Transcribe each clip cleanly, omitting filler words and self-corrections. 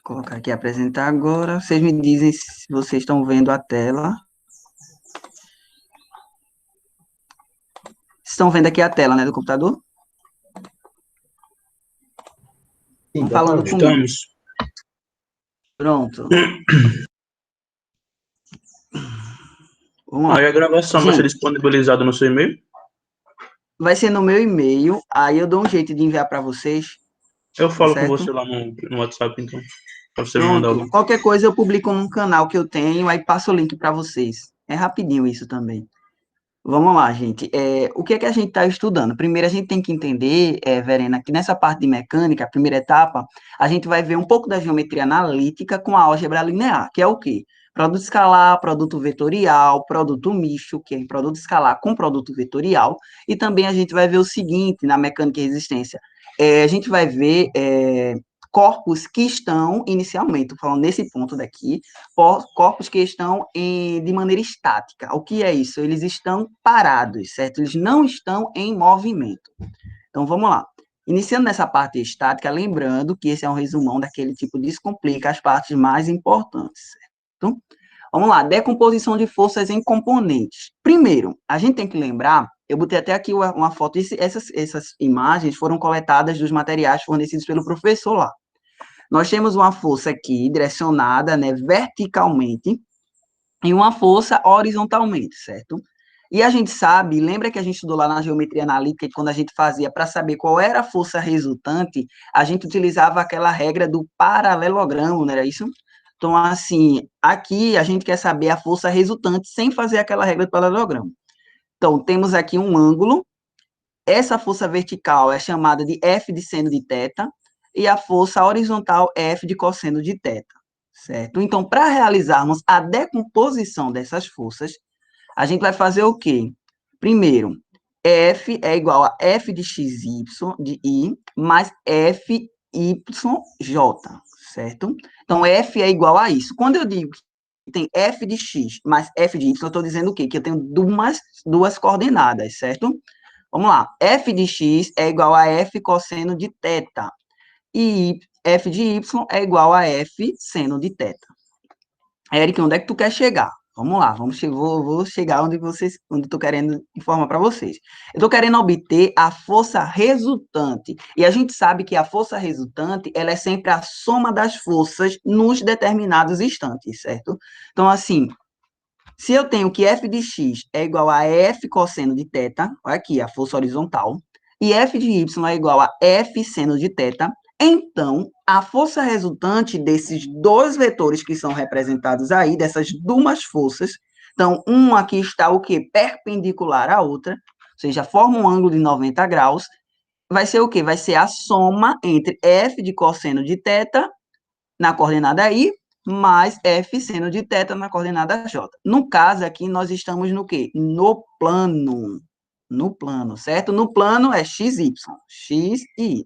Colocar aqui apresentar agora. Vocês me dizem se vocês estão vendo a tela. Estão vendo aqui a tela, né, do computador? Sim, Estão falando comigo. Estamos. Pronto. Vamos lá. Aí a gravação vai ser Gente, disponibilizada no seu e-mail? vai ser no meu e-mail, aí eu dou um jeito de enviar para vocês, Eu tá falo com você certo? lá no WhatsApp, então, para você me mandar o Pronto. link. Qualquer coisa eu publico num canal que eu tenho, aí passo o link para vocês. É rapidinho isso também. Vamos lá, gente. O que é que a gente está estudando? Primeiro, a gente tem que entender, Verena, que nessa parte de mecânica, a primeira etapa, a gente vai ver um pouco da geometria analítica com a álgebra linear, que é o quê? Produto escalar, produto vetorial, produto misto, que é produto escalar com produto vetorial, e também a gente vai ver o seguinte na mecânica e resistência. A gente vai ver corpos que estão, inicialmente, falando nesse ponto daqui, corpos que estão de maneira estática. O que é isso? Eles estão parados, certo? Eles não estão em movimento. Então, vamos lá. Iniciando nessa parte estática, lembrando que esse é um resumão daquele tipo de descomplica as partes mais importantes, certo? Vamos lá, decomposição de forças em componentes. Primeiro, a gente tem que lembrar, eu botei até aqui uma foto, essas imagens foram coletadas dos materiais fornecidos pelo professor lá. Nós temos uma força aqui direcionada, né, verticalmente, e uma força horizontalmente, certo? E a gente sabe, lembra que a gente estudou lá na geometria analítica, que quando a gente fazia para saber qual era a força resultante, a gente utilizava aquela regra do paralelogramo, não era isso? Então, assim, aqui a gente quer saber a força resultante sem fazer aquela regra do paralelogramo. Então, temos aqui um ângulo, essa força vertical é chamada de F de seno de θ, e a força horizontal é F de cosseno de θ, certo? Então, para realizarmos a decomposição dessas forças, a gente vai fazer o quê? Primeiro, F é igual a F de XY, de I, mais FYJ, certo? Então, F é igual a isso. Quando eu digo que tem F de X mais F de Y, eu estou dizendo o quê? Que eu tenho duas coordenadas, certo? Vamos lá. F de x é igual a F cosseno de θ. E F de y é igual a F seno de θ. Eric, onde é que tu quer chegar? Vamos lá, vou chegar onde eu estou querendo informar para vocês. Eu estou querendo obter a força resultante. E a gente sabe que a força resultante, ela é sempre a soma das forças nos determinados instantes, certo? Então, assim, se eu tenho que f de x é igual a f cosseno de θ, olha aqui, a força horizontal, e f de y é igual a f seno de θ, então, a força resultante desses dois vetores que são representados aí, dessas duas forças, então, uma aqui está o quê? Perpendicular à outra, ou seja, forma um ângulo de 90 graus, vai ser o quê? Vai ser a soma entre f de cosseno de θ na coordenada I, mais F seno de θ na coordenada J. No caso aqui, nós estamos no quê? No plano. No plano, certo? No plano é x, y. X e y.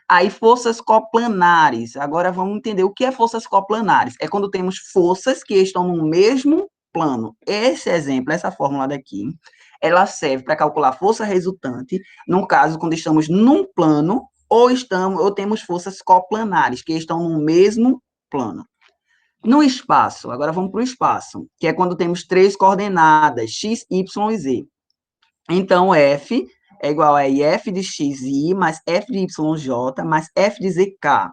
Aí, forças coplanares. Agora, vamos entender o que é forças coplanares. É quando temos forças que estão no mesmo plano. Esse exemplo, essa fórmula daqui, ela serve para calcular a força resultante, no caso, quando estamos num plano, ou temos forças coplanares, que estão no mesmo plano. No espaço, agora vamos para o espaço, que é quando temos três coordenadas, x, y e z. Então, F é igual a F de xi mais F de yj mais F de zk.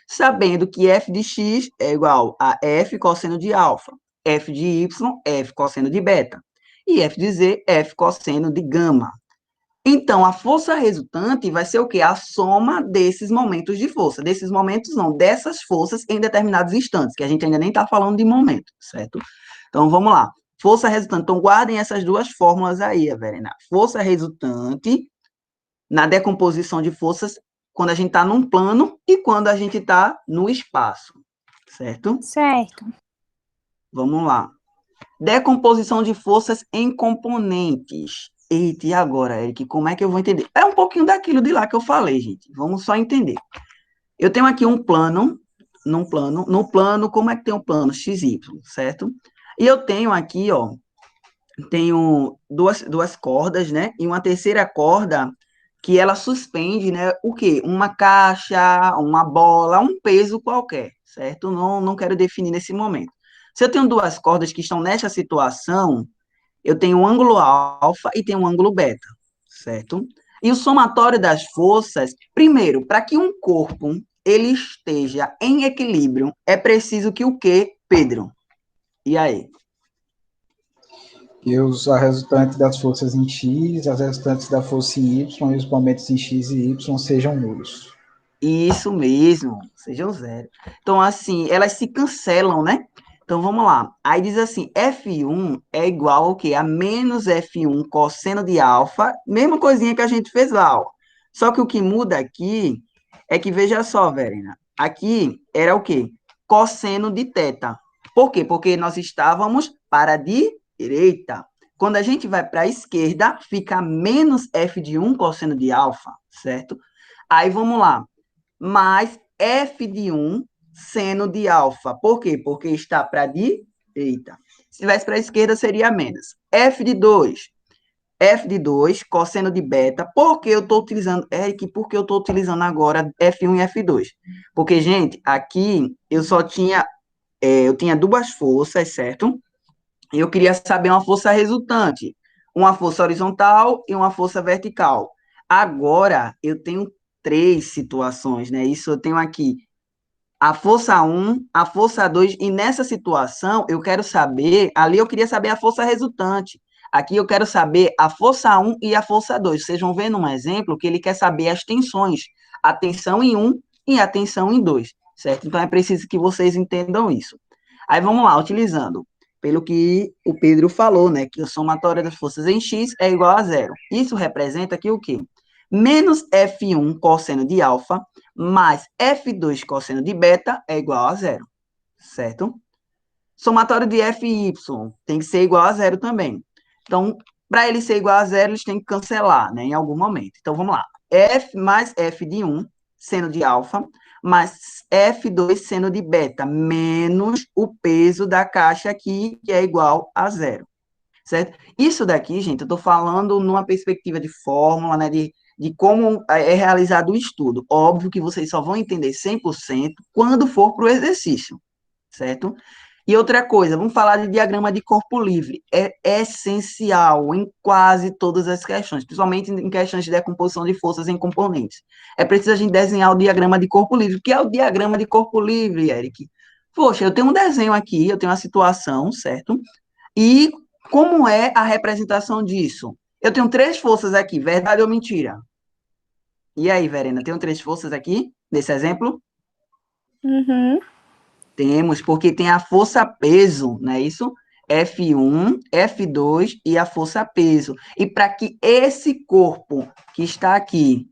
Sabendo que F de x é igual a F cosseno de alfa, F de y, F cosseno de beta, e F de z, F cosseno de gama. Então, a força resultante vai ser o quê? A soma desses momentos de força. Desses momentos, não, dessas forças em determinados instantes, que a gente ainda nem está falando de momento, certo? Então, vamos lá. Força resultante. Então, guardem essas duas fórmulas aí, Verena. Força resultante na decomposição de forças quando a gente está num plano e quando a gente está no espaço, certo? Certo. Vamos lá. Decomposição de forças em componentes. Eita, e agora, Eric, como é que eu vou entender? É um pouquinho daquilo de lá que eu falei, gente. Vamos só entender. Eu tenho aqui um plano, no plano, como é que tem um plano? XY, certo? E eu tenho aqui, tenho duas cordas, né? E uma terceira corda que ela suspende, né, o quê? Uma caixa, uma bola, um peso qualquer, certo? Não quero definir nesse momento. Se eu tenho duas cordas que estão nessa situação, eu tenho um ângulo alfa e tenho um ângulo beta, certo? E o somatório das forças, primeiro, para que um corpo ele esteja em equilíbrio, é preciso que o quê, Pedro? E aí? E a resultante das forças em X, as resultantes da força em Y e os momentos em X e Y sejam nulos. Isso mesmo, sejam zero. Então, assim, elas se cancelam, né? Então, vamos lá. Aí diz assim, F1 é igual ao quê? A menos F1 cosseno de alfa, mesma coisinha que a gente fez lá, ó. Só que o que muda aqui é que, veja só, Verena, aqui era o quê? Cosseno de teta. Por quê? Porque nós estávamos para a direita. Quando a gente vai para a esquerda, fica menos F de 1 cosseno de alfa, certo? Aí, vamos lá mais f de 1 seno de alfa. Por quê? Porque está para a direita. Se tivesse para a esquerda, seria menos. F de 2, cosseno de beta. Por que eu estou utilizando, Eric, por que eu estou utilizando agora F1 e F2? Porque, gente, aqui eu só tinha, eu tinha duas forças, certo? E eu queria saber uma força resultante. Uma força horizontal e uma força vertical. Agora, eu tenho três situações, né? Isso eu tenho aqui a força 1, a força 2, e nessa situação eu quero saber, ali eu queria saber a força resultante. Aqui eu quero saber a força 1 e a força 2. Vocês vão ver num exemplo que ele quer saber as tensões, a tensão em 1 e a tensão em 2, certo? Então é preciso que vocês entendam isso. Aí vamos lá, utilizando, pelo que o Pedro falou, né, que a somatória das forças em X é igual a zero. Isso representa aqui o quê? Menos F1 cosseno de alfa mais F2 cosseno de beta é igual a zero, certo? Somatório de F e Y tem que ser igual a zero também. Então, para ele ser igual a zero, eles têm que cancelar, né, em algum momento. Então, vamos lá. F mais F de 1, seno de alfa, mais F2 seno de beta, menos o peso da caixa aqui, que é igual a zero, certo? Isso daqui, gente, eu estou falando numa perspectiva de fórmula, né, de como é realizado o estudo. Óbvio que vocês só vão entender 100% quando for para o exercício, certo? E outra coisa, vamos falar de diagrama de corpo livre. É essencial em quase todas as questões, principalmente em questões de decomposição de forças em componentes. É preciso a gente desenhar o diagrama de corpo livre. O que é o diagrama de corpo livre, Eric? Poxa, eu tenho um desenho aqui, eu tenho uma situação, certo? E como é a representação disso? Eu tenho três forças aqui, verdade ou mentira? E aí, Verena, tenho três forças aqui, nesse exemplo? Uhum. Temos, porque tem a força-peso, não é isso? F1, F2 e a força-peso. E para que esse corpo que está aqui,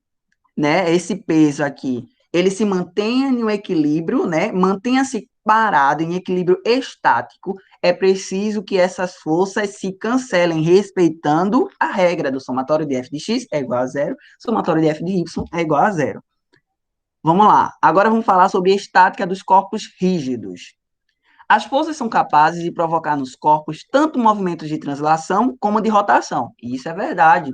né, esse peso aqui, ele se mantenha em um equilíbrio, né, mantenha-se parado em equilíbrio estático, é preciso que essas forças se cancelem, respeitando a regra do somatório de f de x é igual a zero, somatório de f de y é igual a zero. Vamos lá, agora vamos falar sobre a estática dos corpos rígidos. As forças são capazes de provocar nos corpos tanto movimentos de translação como de rotação. E isso é verdade.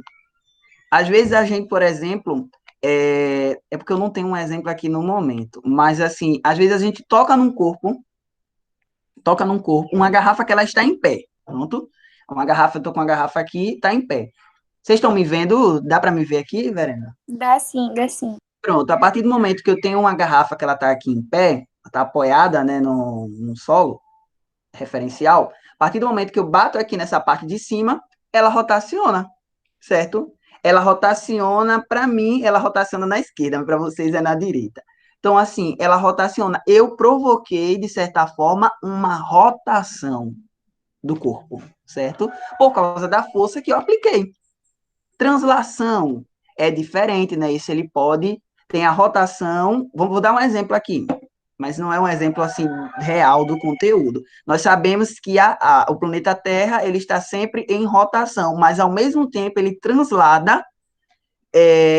Às vezes a gente, por exemplo, é porque eu não tenho um exemplo aqui no momento, mas assim, às vezes a gente toca num corpo, uma garrafa que ela está em pé, pronto? Uma garrafa, eu tô com uma garrafa aqui, está em pé. Vocês estão me vendo? Dá para me ver aqui, Verena? Dá sim, dá sim. Pronto, a partir do momento que eu tenho uma garrafa que ela está aqui em pé, está apoiada, né, no solo referencial, a partir do momento que eu bato aqui nessa parte de cima, ela rotaciona, certo? Ela rotaciona, para mim, ela rotaciona na esquerda, mas para vocês é na direita. Então, assim, ela rotaciona. Eu provoquei, de certa forma, uma rotação do corpo, certo? Por causa da força que eu apliquei. Translação é diferente, né? Isso ele pode, tem a rotação, vou dar um exemplo aqui, mas não é um exemplo assim real do conteúdo. Nós sabemos que o planeta Terra ele está sempre em rotação, mas ao mesmo tempo ele translada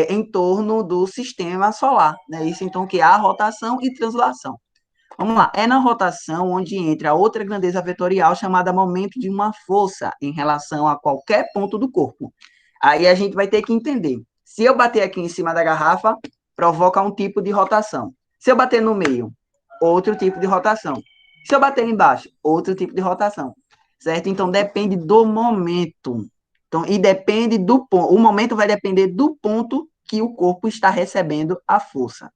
em torno do sistema solar, né? Isso então que há rotação e translação. Vamos lá, é na rotação onde entra outra grandeza vetorial chamada momento de uma força em relação a qualquer ponto do corpo. Aí a gente vai ter que entender. Se eu bater aqui em cima da garrafa, provoca um tipo de rotação. Se eu bater no meio, outro tipo de rotação. Se eu bater embaixo, outro tipo de rotação. Certo? Então, depende do momento. Então, e depende do ponto. O momento vai depender do ponto que o corpo está recebendo a força.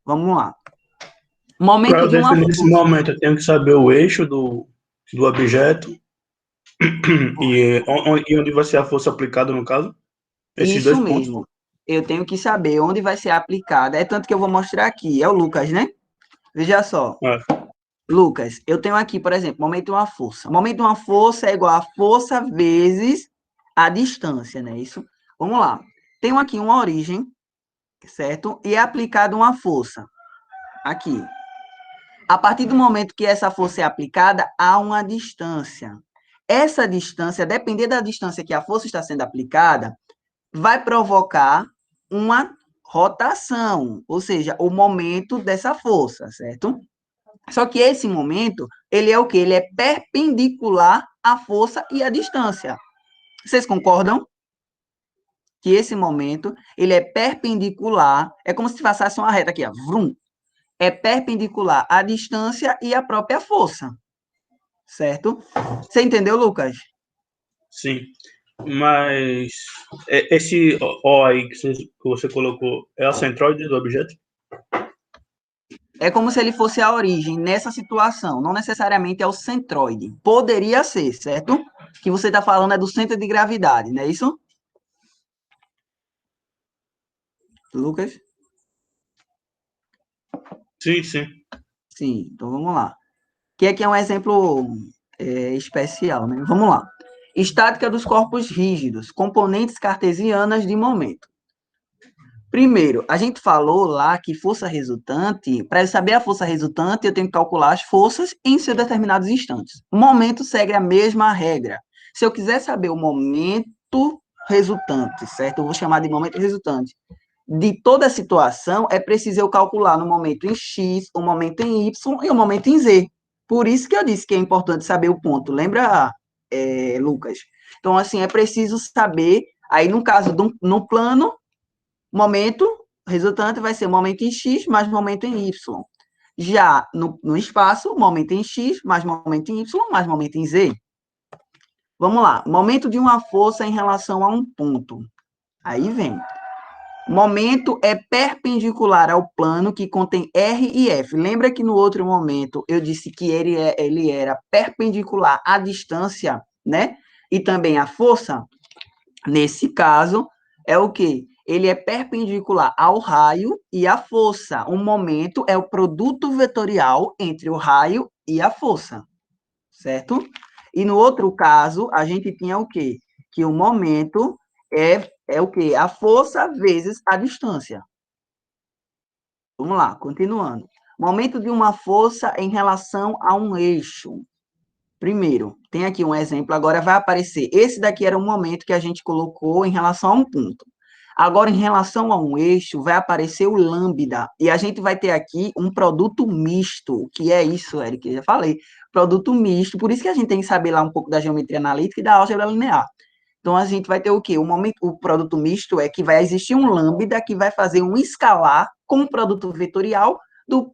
Vamos lá. Momento Para de uma definir esse força. momento, eu tenho que saber o eixo do objeto e onde vai ser a força aplicada, no caso. Esses Isso dois pontos. mesmo. Eu tenho que saber onde vai ser aplicada. É tanto que eu vou mostrar aqui. É o Lucas, né? Veja só. É. Lucas, eu tenho aqui, por exemplo, momento de uma força. Momento de uma força é igual a força vezes a distância, né? Isso. Vamos lá. Tenho aqui uma origem, certo? E é aplicada uma força. Aqui. A partir do momento que essa força é aplicada, há uma distância. Essa distância, dependendo da distância que a força está sendo aplicada, vai provocar uma rotação, ou seja, o momento dessa força, certo? Só que esse momento, ele é o quê? Ele é perpendicular à força e à distância. Vocês concordam? Que esse momento, ele é perpendicular, é como se passasse uma reta aqui, ó, vrum, é perpendicular à distância e à própria força, certo? Você entendeu, Lucas? Sim. Mas esse O aí que você colocou é a centroide do objeto? É como se ele fosse a origem nessa situação, não necessariamente é o centroide. Poderia ser, certo? Que você está falando é do centro de gravidade, não é isso? Lucas? Sim, sim. Sim, então vamos lá. Que aqui é um exemplo especial, né? Vamos lá. Estática dos corpos rígidos, componentes cartesianas de momento. Primeiro, a gente falou lá que força resultante, para eu saber a força resultante, eu tenho que calcular as forças em seus determinados instantes. O momento segue a mesma regra. Se eu quiser saber o momento resultante, certo? Eu vou chamar de momento resultante. De toda a situação, é preciso eu calcular no momento em X, o momento em Y e o momento em Z. Por isso que eu disse que é importante saber o ponto. Lembra, Lucas? Então, assim, é preciso saber, aí no caso, no plano, momento resultante vai ser momento em X mais momento em Y. Já no espaço, momento em X mais momento em Y mais momento em Z. Vamos lá. Momento de uma força em relação a um ponto. Aí vem. Momento é perpendicular ao plano que contém R e F. Lembra que no outro momento eu disse que ele era perpendicular à distância, né? E também à força? Nesse caso, é o quê? Ele é perpendicular ao raio e à força. O momento é o produto vetorial entre o raio e a força, certo? E no outro caso, a gente tinha o quê? Que o momento é o quê? A força vezes a distância. Vamos lá, continuando. Momento de uma força em relação a um eixo. Primeiro, tem aqui um exemplo, agora vai aparecer. Esse daqui era um momento que a gente colocou em relação a um ponto. Agora, em relação a um eixo, vai aparecer o lambda. E a gente vai ter aqui um produto misto. O que é isso, Eric? Eu já falei. Produto misto. Por isso que a gente tem que saber lá um pouco da geometria analítica e da álgebra linear. Então, a gente vai ter o quê? O produto misto é que vai existir um lambda que vai fazer um escalar com o produto vetorial do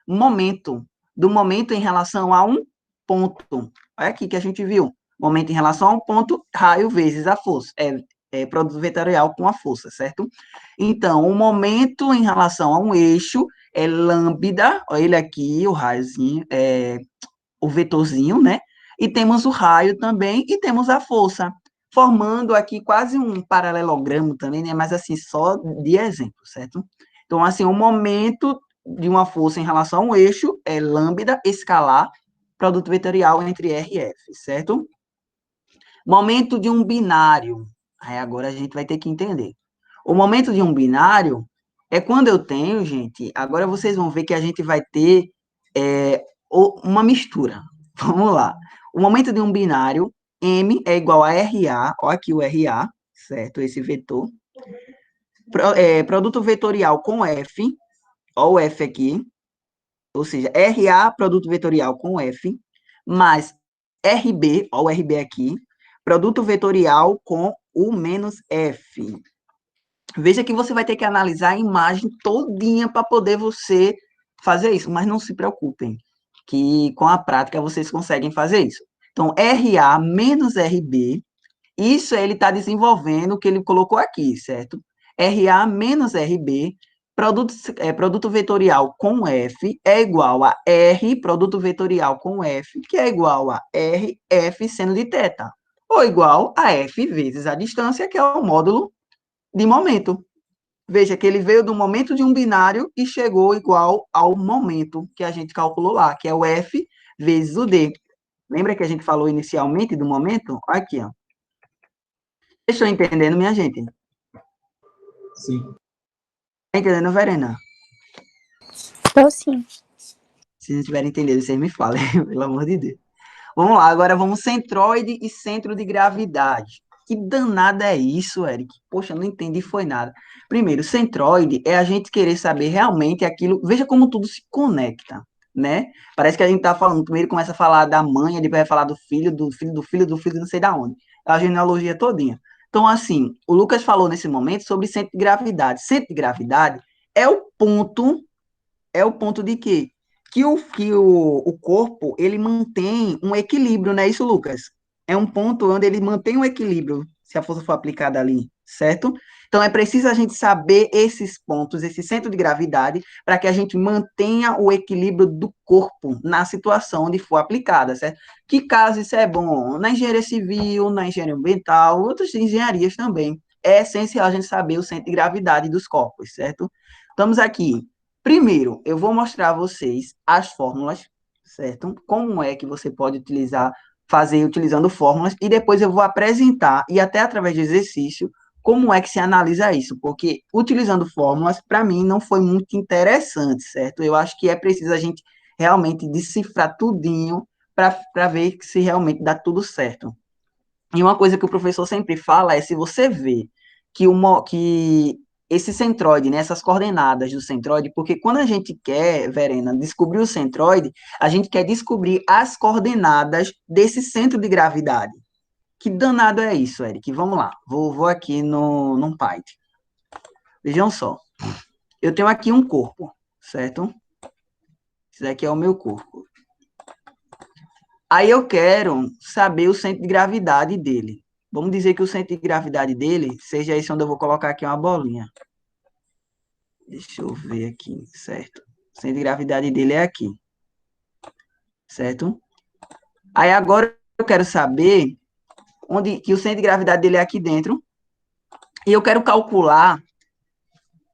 momento. Do momento em relação a um ponto. Olha aqui que a gente viu. Momento em relação a um ponto, raio vezes a força. Produto vetorial com a força, certo? Então, o momento em relação a um eixo é lambda, olha ele aqui, o raiozinho, o vetorzinho, né? E temos o raio também, e temos a força, formando aqui quase um paralelogramo também, né? Mas assim, só de exemplo, certo? Então, assim, o momento de uma força em relação a um eixo é lambda escalar, produto vetorial entre R e F, certo? Momento de um binário. Aí agora a gente vai ter que entender. O momento de um binário é quando eu tenho, gente, agora vocês vão ver que a gente vai ter uma mistura. Vamos lá. O momento de um binário, M é igual a RA, olha aqui o RA, certo? Esse vetor. Produto vetorial com F, olha o F aqui, ou seja, RA, produto vetorial com F, mais RB, olha o RB aqui, produto vetorial com U menos F. Veja que você vai ter que analisar a imagem todinha para poder você fazer isso, mas não se preocupem, que com a prática vocês conseguem fazer isso. Então, RA menos RB, isso ele está desenvolvendo o que ele colocou aqui, certo? RA menos RB, produto vetorial com F, é igual a R, produto vetorial com F, que é igual a R, F seno de θ, ou igual a F vezes a distância, que é o módulo de momento. Veja que ele veio do momento de um binário e chegou igual ao momento que a gente calculou lá, que é o F vezes o D. Lembra que a gente falou inicialmente do momento? Aqui, ó. Vocês estão entendendo, minha gente? Sim. Tá entendendo, Verena? Estou sim. Se não tiverem entendido, vocês me falem, pelo amor de Deus. Vamos lá, agora vamos centroide e centro de gravidade. Que danada é isso, Eric? Poxa, não entendi, foi nada. Primeiro, centroide é a gente querer saber realmente aquilo. Veja como tudo se conecta, né? Parece que a gente tá falando, primeiro começa a falar da mãe, depois vai falar do filho, do filho, do filho, do filho, não sei da onde. A genealogia todinha. Então, assim, o Lucas falou nesse momento sobre centro de gravidade. Centro de gravidade é o ponto de quê? Que o corpo, ele mantém um equilíbrio, não é isso, Lucas? É um ponto onde ele mantém um equilíbrio, se a força for aplicada ali, certo? Então, é preciso a gente saber esses pontos, esse centro de gravidade, para que a gente mantenha o equilíbrio do corpo na situação onde for aplicada, certo? Que caso isso é bom? Na engenharia civil, na engenharia ambiental, outras engenharias também. É essencial a gente saber o centro de gravidade dos corpos, certo? Estamos aqui. Primeiro, eu vou mostrar a vocês as fórmulas, certo? Como é que você pode fazer utilizando fórmulas, e depois eu vou apresentar, e até através de exercício, como é que se analisa isso, porque utilizando fórmulas, para mim, não foi muito interessante, certo? Eu acho que é preciso a gente realmente decifrar tudinho para ver se realmente dá tudo certo. E uma coisa que o professor sempre fala é, se você vê que esse centroide, né, essas coordenadas do centroide, porque quando a gente quer, Verena, descobrir o centroide, a gente quer descobrir as coordenadas desse centro de gravidade. Que danado é isso, Eric? Vamos lá, vou aqui no Python. Vejam só, eu tenho aqui um corpo, certo? Esse daqui é o meu corpo. Aí eu quero saber o centro de gravidade dele. Vamos dizer que o centro de gravidade dele seja esse onde eu vou colocar aqui uma bolinha. Deixa eu ver aqui, certo? O centro de gravidade dele é aqui. Certo? Aí agora eu quero saber que o centro de gravidade dele é aqui dentro. E eu quero calcular.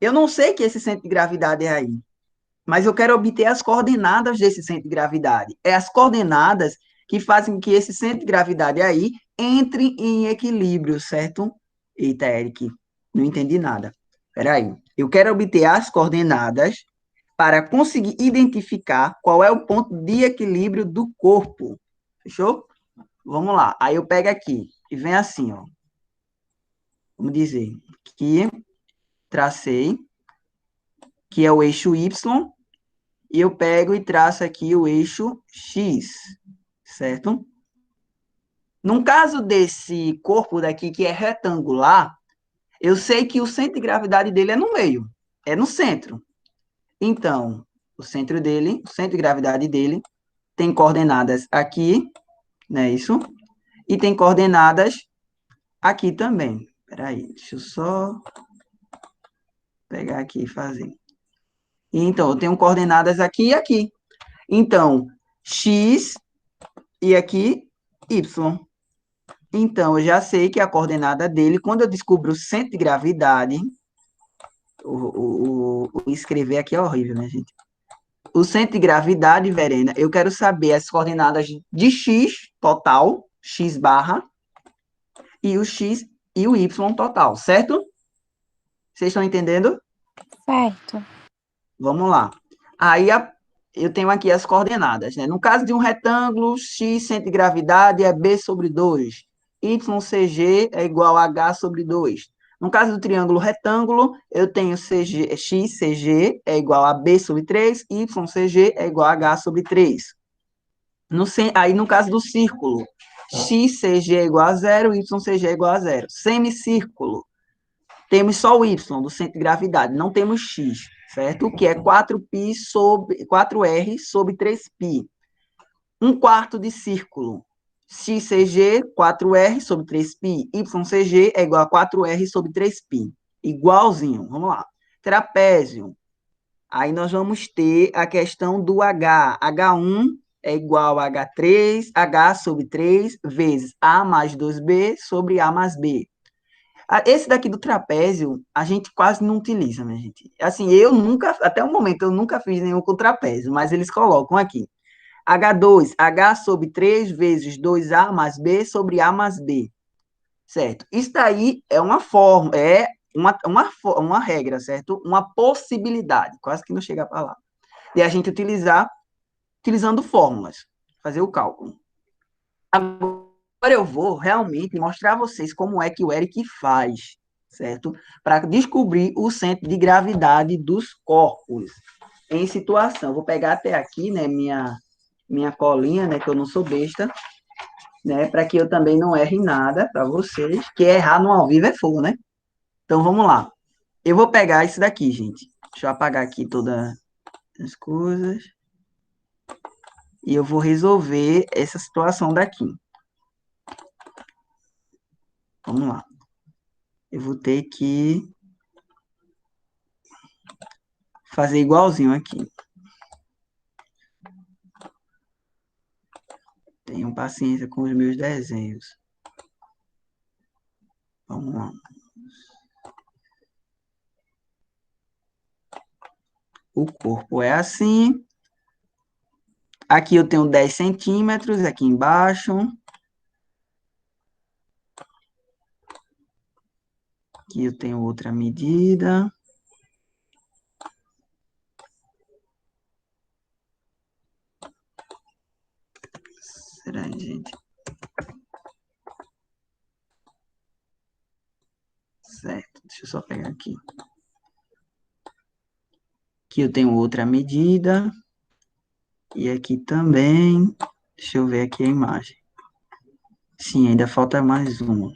Eu não sei que esse centro de gravidade é aí, mas eu quero obter as coordenadas desse centro de gravidade. É as coordenadas que fazem que esse centro de gravidade aí entre em equilíbrio, certo? Eita, Eric, não entendi nada. Peraí. Eu quero obter as coordenadas para conseguir identificar qual é o ponto de equilíbrio do corpo. Fechou? Vamos lá. Aí eu pego aqui e vem assim, ó. Vamos dizer que tracei, que é o eixo Y, e eu pego e traço aqui o eixo X, certo? No caso desse corpo daqui, que é retangular, eu sei que o centro de gravidade dele é no meio, é no centro. Então, o centro de gravidade dele, tem coordenadas aqui, né, isso? E tem coordenadas aqui também. Espera aí, deixa eu só pegar aqui e fazer. Então, eu tenho coordenadas aqui e aqui. Então, X e aqui Y. Então, eu já sei que a coordenada dele, quando eu descubro o centro de gravidade, o escrever aqui é horrível, né, gente? O centro de gravidade, Verena, eu quero saber as coordenadas de X total, X barra, e o X e o Y total, certo? Vocês estão entendendo? Certo. Vamos lá. Aí eu tenho aqui as coordenadas, né? No caso de um retângulo, x centro de gravidade é b sobre 2. YCG é igual a h sobre 2. No caso do triângulo retângulo, eu tenho xCG é igual a b sobre 3, YCG é igual a h sobre 3. Aí, no caso do círculo, xCG é igual a 0, YCG é igual a 0. Semicírculo, temos só o y do centro de gravidade, não temos x, certo? Que é 4π sobre 4r sobre 3π. 1/4 de círculo. XCG, 4r sobre 3π. YCG é igual a 4r sobre 3π. Igualzinho. Vamos lá. Trapézio. Aí nós vamos ter a questão do H. H1 é igual a H3, H sobre 3 vezes A mais 2B sobre A mais B. Esse daqui do trapézio, a gente quase não utiliza, minha gente. Assim, eu nunca, até o momento, eu nunca fiz nenhum com trapézio, mas eles colocam aqui. H2, H sobre 3 vezes 2A mais B sobre A mais B. Certo? Isso daí é uma forma, é uma regra, certo? Uma possibilidade, quase que não chega a palavra. De a gente utilizando fórmulas, fazer o cálculo. Agora eu vou realmente mostrar a vocês como é que o Eric faz, certo? Para descobrir o centro de gravidade dos corpos em situação. Vou pegar até aqui, né, minha colinha, né, que eu não sou besta, né, para que eu também não erre nada para vocês, que errar no ao vivo é fogo, né? Então, vamos lá. Eu vou pegar isso daqui, gente. Deixa eu apagar aqui todas as coisas. E eu vou resolver essa situação daqui. Vamos lá. Eu vou ter que fazer igualzinho aqui. Tenham paciência com os meus desenhos. Vamos lá. O corpo é assim. Aqui eu tenho 10 centímetros, aqui embaixo. Aqui eu tenho outra medida. Será, gente? Certo, deixa eu só pegar aqui. Aqui eu tenho outra medida. E aqui também. Deixa eu ver aqui a imagem. Sim, ainda falta mais uma.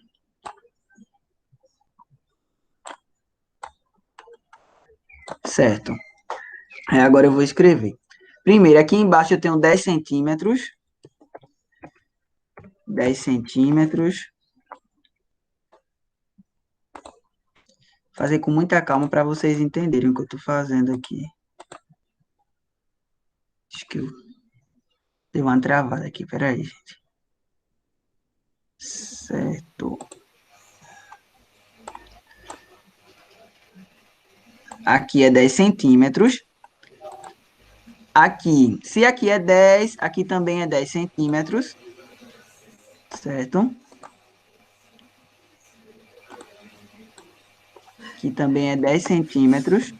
Certo. Agora eu vou escrever. Primeiro, aqui embaixo eu tenho 10 centímetros. 10 centímetros. Fazer com muita calma para vocês entenderem o que eu estou fazendo aqui. Acho que eu dei uma travada aqui, peraí, gente. Certo. Aqui é 10 centímetros. Aqui, se aqui é 10, aqui também é 10 centímetros. Certo? Aqui também é 10 centímetros.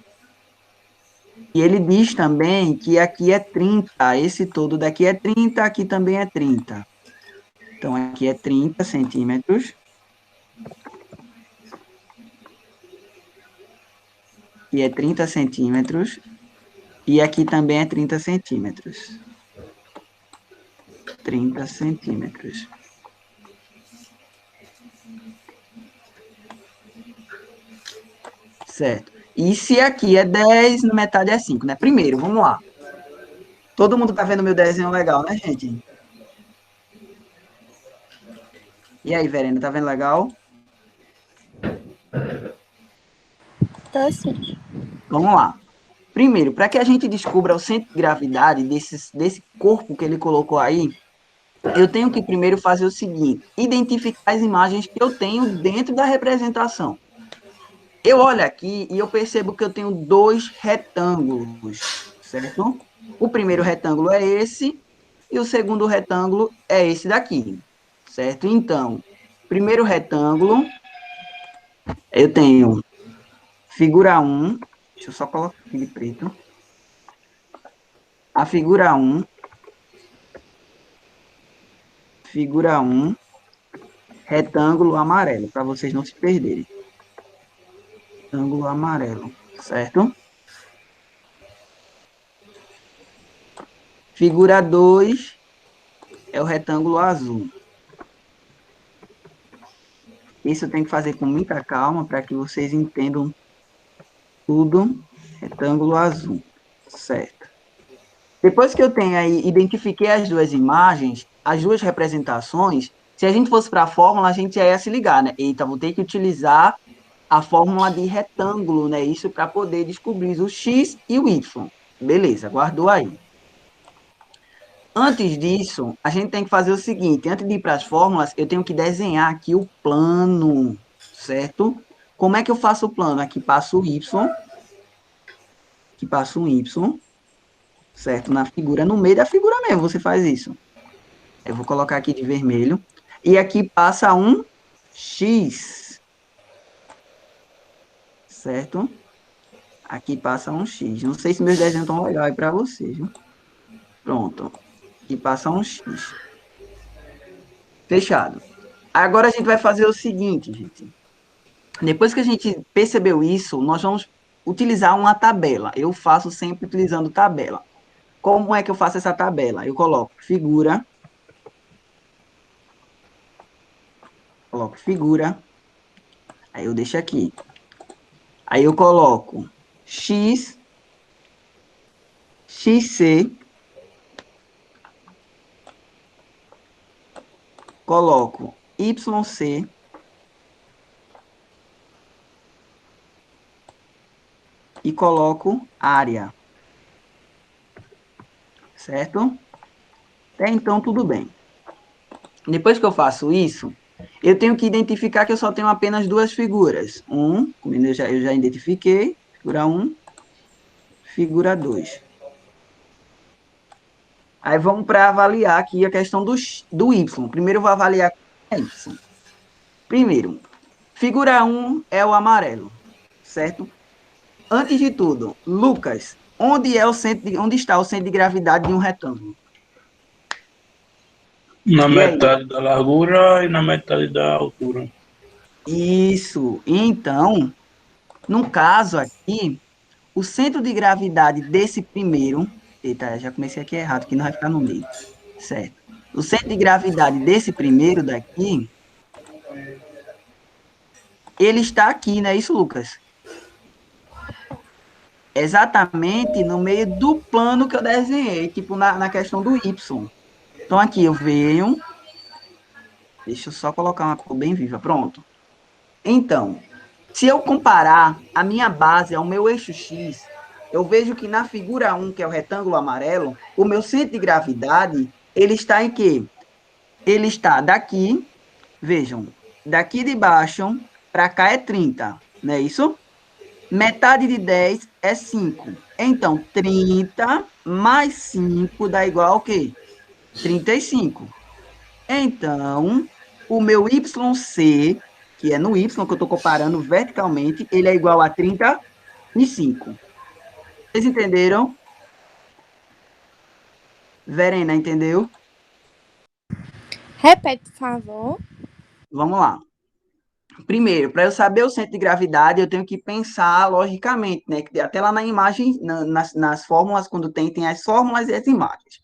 E ele diz também que aqui é 30. Esse todo daqui é 30, aqui também é 30. Então, aqui é 30 centímetros. E é 30 centímetros. E aqui também é 30 centímetros. 30 centímetros. Certo. E se aqui é 10, na metade é 5, né? Primeiro, vamos lá. Todo mundo tá vendo meu desenho legal, né, gente? E aí, Verena, tá vendo legal? Tô sim. Vamos lá. Primeiro, para que a gente descubra o centro de gravidade desse corpo que ele colocou aí, eu tenho que primeiro fazer o seguinte, identificar as imagens que eu tenho dentro da representação. Eu olho aqui e eu percebo que eu tenho 2 retângulos, certo? O primeiro retângulo é esse e o segundo retângulo é esse daqui, certo? Então, primeiro retângulo, eu tenho figura 1, deixa eu só colocar aqui de preto. A figura 1, retângulo amarelo, para vocês não se perderem. Retângulo amarelo, certo? Figura 2 é o retângulo azul. Isso eu tenho que fazer com muita calma para que vocês entendam tudo. Retângulo azul, certo? Depois que eu tenho aí, identifiquei as duas imagens, as duas representações, se a gente fosse para a fórmula, a gente já ia se ligar, né? Eita, vou ter que utilizar a fórmula de retângulo, né? Isso para poder descobrir o x e o y. Beleza, guardou aí. Antes disso, a gente tem que fazer o seguinte, antes de ir para as fórmulas, eu tenho que desenhar aqui o plano, certo? Como é que eu faço o plano? Aqui passo o y, aqui passo um y, certo? Na figura, no meio da figura mesmo, você faz isso. Eu vou colocar aqui de vermelho. E aqui passa um x, certo? Aqui passa um x. Não sei se meus desenhos estão legais aí para vocês, viu? Pronto. Aqui passa um x. Fechado. Agora a gente vai fazer o seguinte, gente. Depois que a gente percebeu isso, nós vamos utilizar uma tabela. Eu faço sempre utilizando tabela. Como é que eu faço essa tabela? Eu coloco figura, aí eu deixo aqui. Aí eu coloco x, xc, coloco YC, e coloco área, certo? Até então, tudo bem. Depois que eu faço isso, eu tenho que identificar que eu só tenho apenas duas figuras. Como eu já identifiquei, figura 1, figura 2. Aí vamos para avaliar aqui a questão do Y. Primeiro eu vou avaliar a Y. Primeiro, figura 1 é o amarelo, certo? Antes de tudo, Lucas, onde está o centro de gravidade de um retângulo? Na E aí? metade da largura e na metade da altura. Isso. Então, no caso aqui, o centro de gravidade desse primeiro. Eita, já comecei aqui errado, que não vai ficar no meio. Certo. O centro de gravidade desse primeiro daqui, ele está aqui, não é isso, Lucas? Exatamente no meio do plano que eu desenhei, tipo na questão do Y. Então, aqui eu venho. Deixa eu só colocar uma cor bem viva. Pronto. Então, se eu comparar a minha base ao meu eixo X, eu vejo que na figura 1, que é o retângulo amarelo, o meu centro de gravidade, ele está em quê? Ele está daqui, vejam, daqui de baixo para cá é 30, não é isso? Metade de 10 é 5. Então, 30 mais 5 dá igual ao quê? 35. Então, o meu YC, que é no Y, que eu estou comparando verticalmente, ele é igual a 35. Vocês entenderam? Verena, entendeu? Repete, por favor. Vamos lá. Primeiro, para eu saber o centro de gravidade, eu tenho que pensar logicamente, né? Até lá na imagem, nas fórmulas, quando tem as fórmulas e as imagens.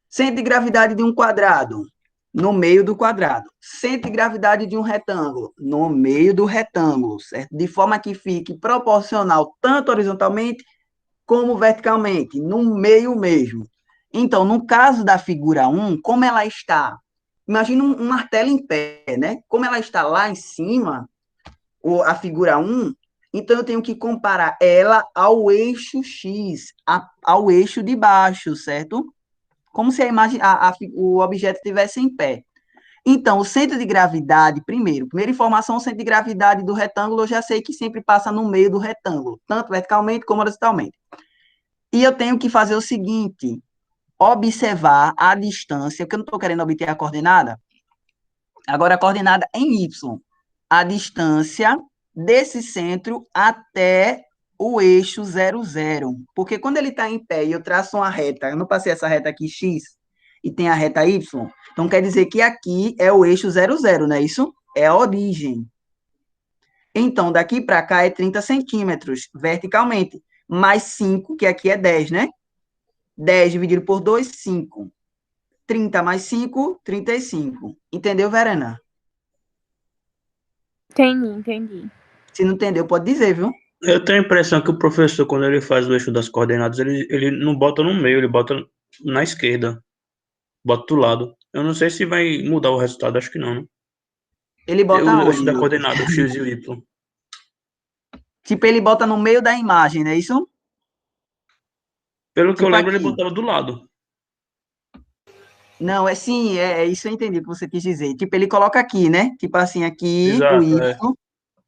Centro de gravidade de um quadrado, no meio do quadrado. Centro de gravidade de um retângulo, no meio do retângulo, certo? De forma que fique proporcional tanto horizontalmente como verticalmente, no meio mesmo. Então, no caso da figura 1, como ela está? Imagina um martelo em pé, né? Como ela está lá em cima, a figura 1, então eu tenho que comparar ela ao eixo X, ao eixo de baixo, certo? Como se a imagem, o objeto estivesse em pé. Então, o centro de gravidade, primeira informação, o centro de gravidade do retângulo, eu já sei que sempre passa no meio do retângulo, tanto verticalmente como horizontalmente. E eu tenho que fazer o seguinte, observar a distância, porque eu não estou querendo obter a coordenada, agora a coordenada em Y, a distância desse centro até o eixo 0, 0. Porque quando ele está em pé e eu traço uma reta, eu não passei essa reta aqui X, e tem a reta Y, então quer dizer que aqui é o eixo 0, 0, não é isso? É a origem. Então, daqui para cá é 30 centímetros, verticalmente, mais 5, que aqui é 10, né? 10 dividido por 2, 5. 30 mais 5, 35. Entendeu, Verena? Entendi. Se não entendeu, pode dizer, viu? Eu tenho a impressão que o professor, quando ele faz o eixo das coordenadas, ele não bota no meio, ele bota na esquerda, bota do lado. Eu não sei se vai mudar o resultado, acho que não, né? Ele bota O eixo onde, da Lucas? coordenada, o x e o y. Tipo, ele bota no meio da imagem, não é isso? Pelo que eu Tipo lembro, ele aqui. botava do lado. Não, é sim, é isso eu entendi o que você quis dizer. Tipo, ele coloca aqui, né? Tipo assim, aqui, o Exato, Y. é.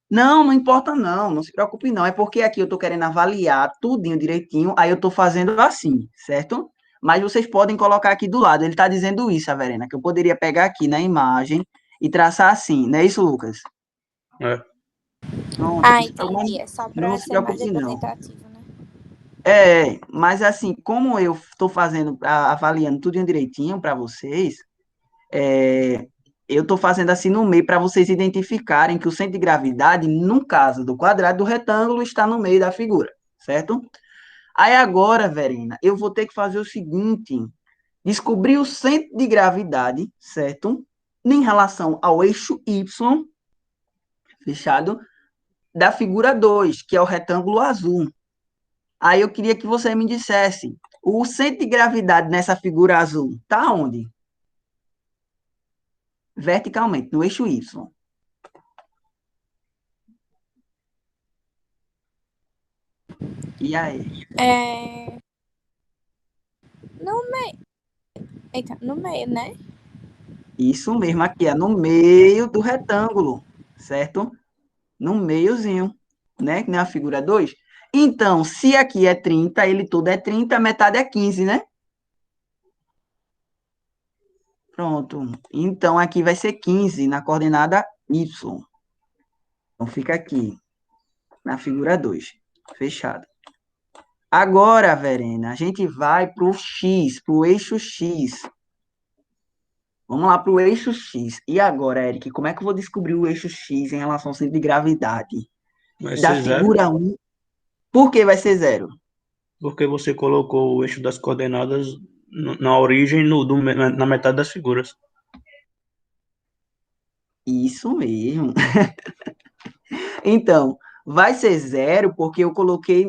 Não, não importa não, não se preocupe não. É porque aqui eu tô querendo avaliar tudinho direitinho, aí eu tô fazendo assim, certo? Mas vocês podem colocar aqui do lado. Ele tá dizendo isso, a Verena, que eu poderia pegar aqui na imagem e traçar assim, não é isso, Lucas? É. Pronto, não se preocupe, Entendi. É só não pra se ser mais preocupe não. representativo, né? Mas assim, como eu estou fazendo, avaliando tudo direitinho para vocês, é, eu estou fazendo assim no meio para vocês identificarem que o centro de gravidade, no caso do quadrado do retângulo, está no meio da figura, certo? Aí agora, Verena, eu vou ter que fazer o seguinte: descobrir o centro de gravidade, certo? Em relação ao eixo Y, fechado, da figura 2, que é o retângulo azul. Aí eu queria que você me dissesse, o centro de gravidade nessa figura azul está onde? Verticalmente, no eixo Y. E aí? É... No meio. Eita, no meio, né? Isso mesmo, aqui, é no meio do retângulo, certo? No meiozinho, né? Que nem a figura 2. Então, se aqui é 30, ele todo é 30, a metade é 15, né? Pronto. Então, aqui vai ser 15 na coordenada Y. Então, fica aqui, na figura 2. Fechado. Agora, Verena, a gente vai para o X, para o eixo X. Vamos lá para o eixo X. E agora, Eric, como é que eu vou descobrir o eixo X em relação ao centro de gravidade? Vai Da ser zero, figura 1, por que vai ser zero? porque você colocou o eixo das coordenadas na origem, na metade das figuras. Isso mesmo. Então, vai ser zero porque eu coloquei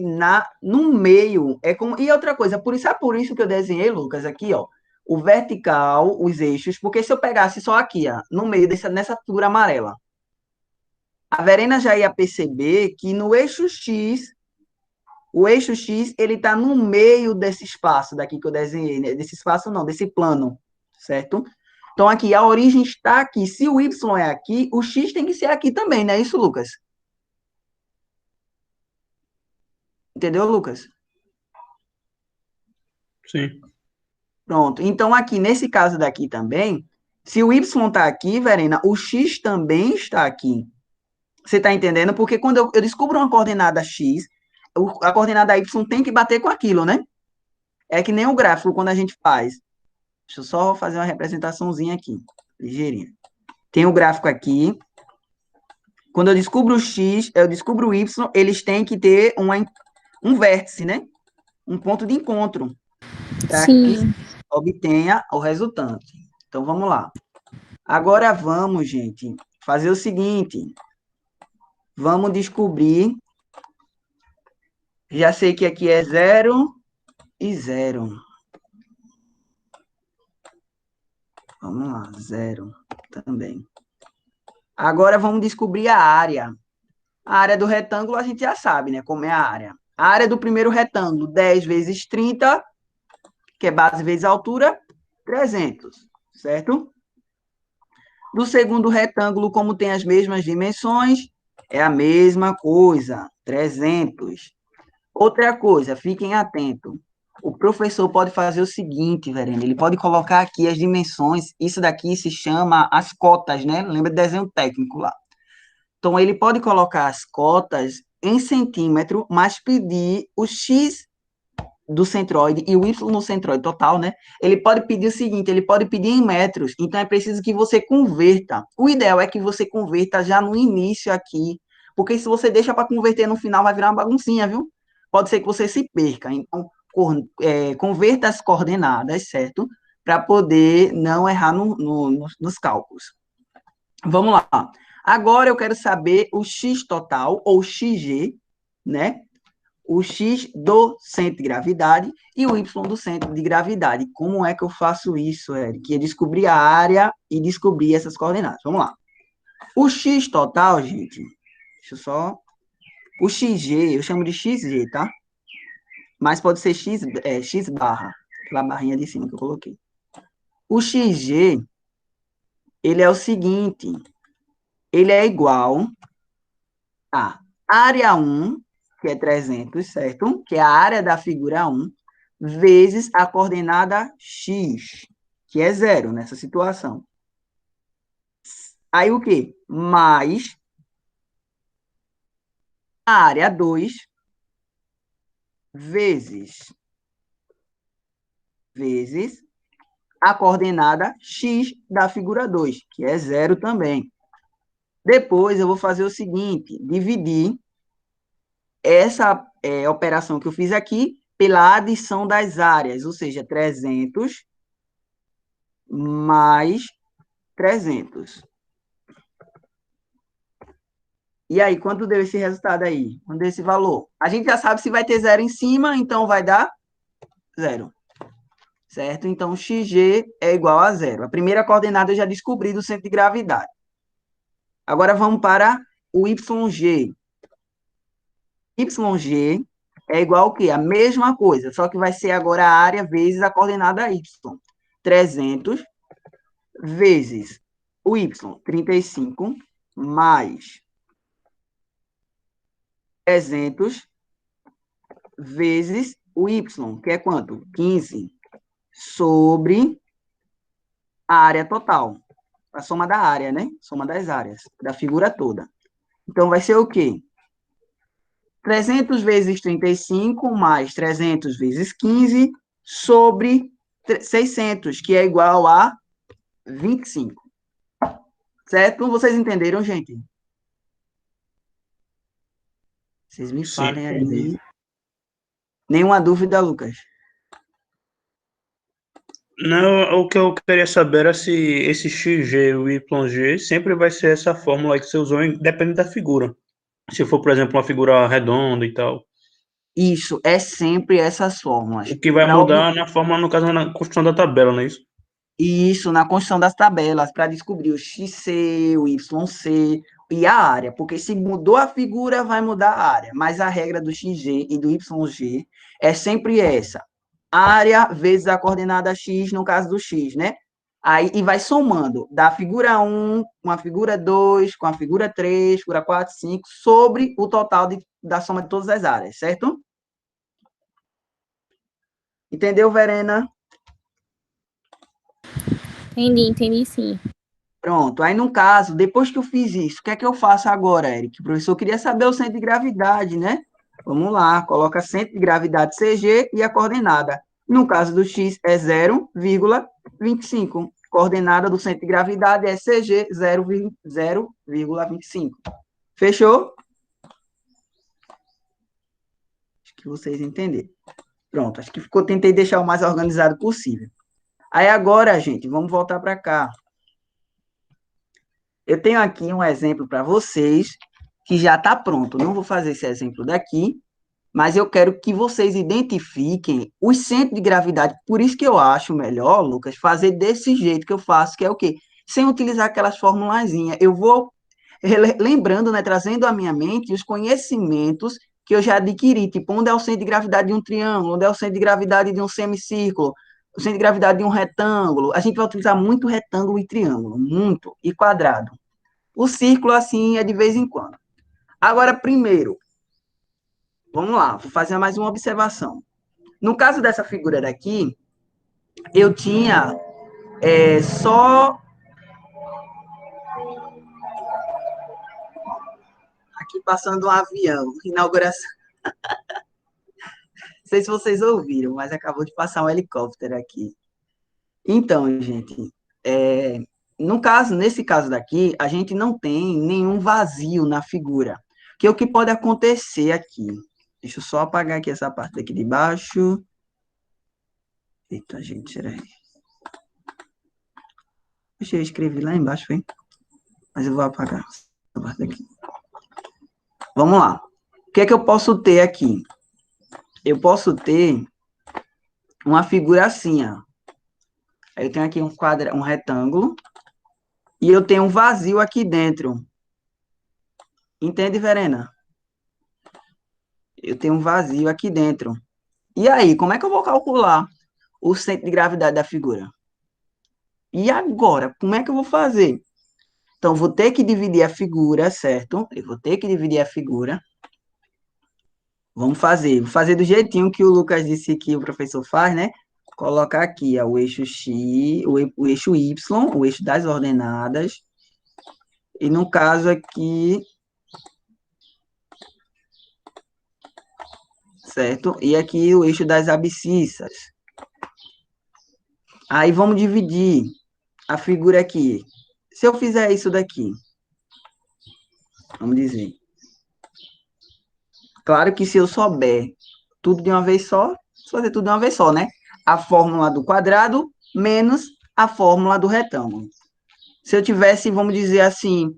no meio. E outra coisa, por isso que eu desenhei, Lucas, aqui, ó, o vertical, os eixos, porque se eu pegasse só aqui, ó, no meio nessa figura amarela, a Verena já ia perceber que no eixo X, o eixo X, ele está no meio desse espaço daqui que eu desenhei, né? Desse espaço não, desse plano, certo? Então, aqui, a origem está aqui. Se o Y é aqui, o X tem que ser aqui também, não é isso, Lucas? Entendeu, Lucas? Sim. Pronto. Então, aqui, nesse caso daqui também, se o Y está aqui, Verena, o X também está aqui. Você está entendendo? Porque quando eu descubro uma coordenada X, a coordenada Y tem que bater com aquilo, né? É que nem o gráfico, quando a gente faz. Deixa eu só fazer uma representaçãozinha aqui, ligeirinha. Tem o gráfico aqui. Quando eu descubro o X, eu descubro o Y, eles têm que ter um vértice, né? Um ponto de encontro, para que Sim. obtenha o resultante. Então, vamos lá. Agora vamos, gente, fazer o seguinte. Vamos descobrir. Já sei que aqui é 0 e 0. Vamos lá, 0 também. Agora vamos descobrir a área. A área do retângulo a gente já sabe, né? Como é a área. A área do primeiro retângulo, 10 vezes 30, que é base vezes altura, 300, certo? Do segundo retângulo, como tem as mesmas dimensões, é a mesma coisa, 300. Outra coisa, fiquem atentos. O professor pode fazer o seguinte, Verena, ele pode colocar aqui as dimensões, isso daqui se chama as cotas, né? Lembra do desenho técnico lá. Então, ele pode colocar as cotas em centímetro, mas pedir o X do centroide e o Y no centroide total, né? Ele pode pedir o seguinte, ele pode pedir em metros, então é preciso que você converta. O ideal é que você converta já no início aqui, porque se você deixa para converter no final, vai virar uma baguncinha, viu? Pode ser que você se perca. Então, converta as coordenadas, certo? Para poder não errar nos cálculos. Vamos lá. Agora eu quero saber o x total, ou xg, né? O x do centro de gravidade e o y do centro de gravidade. Como é que eu faço isso, Eric? Eu descobri a área e descobri essas coordenadas. Vamos lá. O x total, gente, deixa eu só... O xg, eu chamo de xg, tá? Mas pode ser x barra, aquela barrinha de cima que eu coloquei. O xg, ele é o seguinte, ele é igual a área 1, que é 300, certo? Que é a área da figura 1, vezes a coordenada x, que é 0 nessa situação. Aí o quê? Mais a área 2 vezes a coordenada x da figura 2, que é 0 também. Depois eu vou fazer o seguinte, dividir essa operação que eu fiz aqui pela adição das áreas, ou seja, 300 mais 300. E aí, quanto deu esse resultado aí? Quanto deu esse valor? A gente já sabe se vai ter zero em cima, então vai dar zero. Certo? Então, xg é igual a zero. A primeira coordenada eu já descobri do centro de gravidade. Agora vamos para o YG. YG é igual ao quê? A mesma coisa, só que vai ser agora a área vezes a coordenada Y. 300 vezes o Y, 35, mais 300 vezes o Y, que é quanto? 15, sobre a área total. A soma da área, né? Soma das áreas, da figura toda. Então, vai ser o quê? 300 vezes 35 mais 300 vezes 15 sobre 600, que é igual a 25. Certo? Vocês entenderam, gente? Vocês me Sim, falem entendi. aí. Nenhuma dúvida, Lucas? Não, o que eu queria saber era se esse XG e o YG sempre vai ser essa fórmula aí que você usou, depende da figura. Se for, por exemplo, uma figura redonda e tal. Isso, é sempre essas fórmulas. O que vai Pra mudar na fórmula, no caso, na construção da tabela, não é isso? Isso, na construção das tabelas, para descobrir o XC, o YC e a área, porque se mudou a figura, vai mudar a área, mas a regra do XG e do YG é sempre essa, área vezes a coordenada X, no caso do X, né? Aí, e vai somando da figura 1 com a figura 2, com a figura 3, figura 4, 5, sobre o total da soma de todas as áreas, certo? Entendeu, Verena? Entendi sim. Pronto, aí no caso, depois que eu fiz isso, o que é que eu faço agora, Eric? O professor queria saber o centro de gravidade, né? Vamos lá, coloca centro de gravidade CG e a coordenada. No caso do X é 0,25. Coordenada do centro de gravidade é CG 0,25. Fechou? Acho que vocês entenderam. Pronto, acho que tentei deixar o mais organizado possível. Aí agora, gente, vamos voltar para cá. Eu tenho aqui um exemplo para vocês que já está pronto. Não vou fazer esse exemplo daqui, mas eu quero que vocês identifiquem os centros de gravidade. Por isso que eu acho melhor, Lucas, fazer desse jeito que eu faço, que é o quê? Sem utilizar aquelas formulazinhas. Eu vou lembrando, né, trazendo à minha mente os conhecimentos que eu já adquiri, tipo, onde é o centro de gravidade de um triângulo, onde é o centro de gravidade de um semicírculo, o centro de gravidade de um retângulo. A gente vai utilizar muito retângulo e triângulo, muito, e quadrado. O círculo, assim, é de vez em quando. Agora, primeiro, vamos lá, vou fazer mais uma observação. No caso dessa figura daqui, eu tinha só... Aqui passando um avião, inauguração. Não sei se vocês ouviram, mas acabou de passar um helicóptero aqui. Então, gente, no caso, nesse caso daqui, a gente não tem nenhum vazio na figura. Que é o que pode acontecer aqui? Deixa eu só apagar aqui essa parte daqui de baixo. Eita, gente, peraí. Deixa eu escrever lá embaixo, hein? Mas eu vou apagar. Vamos lá. O que é que eu posso ter aqui? Eu posso ter uma figura assim, ó. Eu tenho aqui um retângulo e eu tenho um vazio aqui dentro. Entende, Verena? Eu tenho um vazio aqui dentro. E aí, como é que eu vou calcular o centro de gravidade da figura? E agora, como é que eu vou fazer? Então, vou ter que dividir a figura, certo? Eu vou ter que dividir a figura. Vou fazer do jeitinho que o Lucas disse que o professor faz, né? Colocar aqui ó, o eixo X, o eixo Y, o eixo das ordenadas. E no caso aqui, certo? E aqui o eixo das abscissas. Aí vamos dividir a figura aqui. Se eu fizer isso daqui, vamos dizer. Claro que se eu souber tudo de uma vez só, vou fazer tudo de uma vez só, né? A fórmula do quadrado menos a fórmula do retângulo. Se eu tivesse, vamos dizer assim,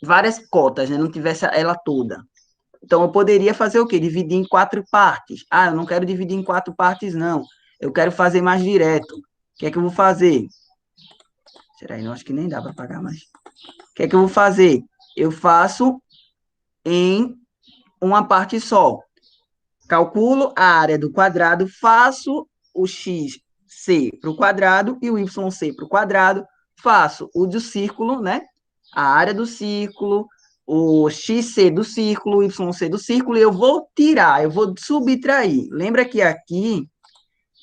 várias cotas, né? Não tivesse ela toda. Então, eu poderia fazer o quê? Dividir em 4 partes. Ah, eu não quero dividir em 4 partes, não. Eu quero fazer mais direto. O que é que eu vou fazer? Será que não? Acho que nem dá para pagar mais. O que é que eu vou fazer? Eu faço em uma parte só. Calculo a área do quadrado, faço o xc para o quadrado e o yc para o quadrado, faço o do círculo, né? A área do círculo, o xc do círculo, o yc do círculo, e eu vou tirar, eu vou subtrair. Lembra que aqui,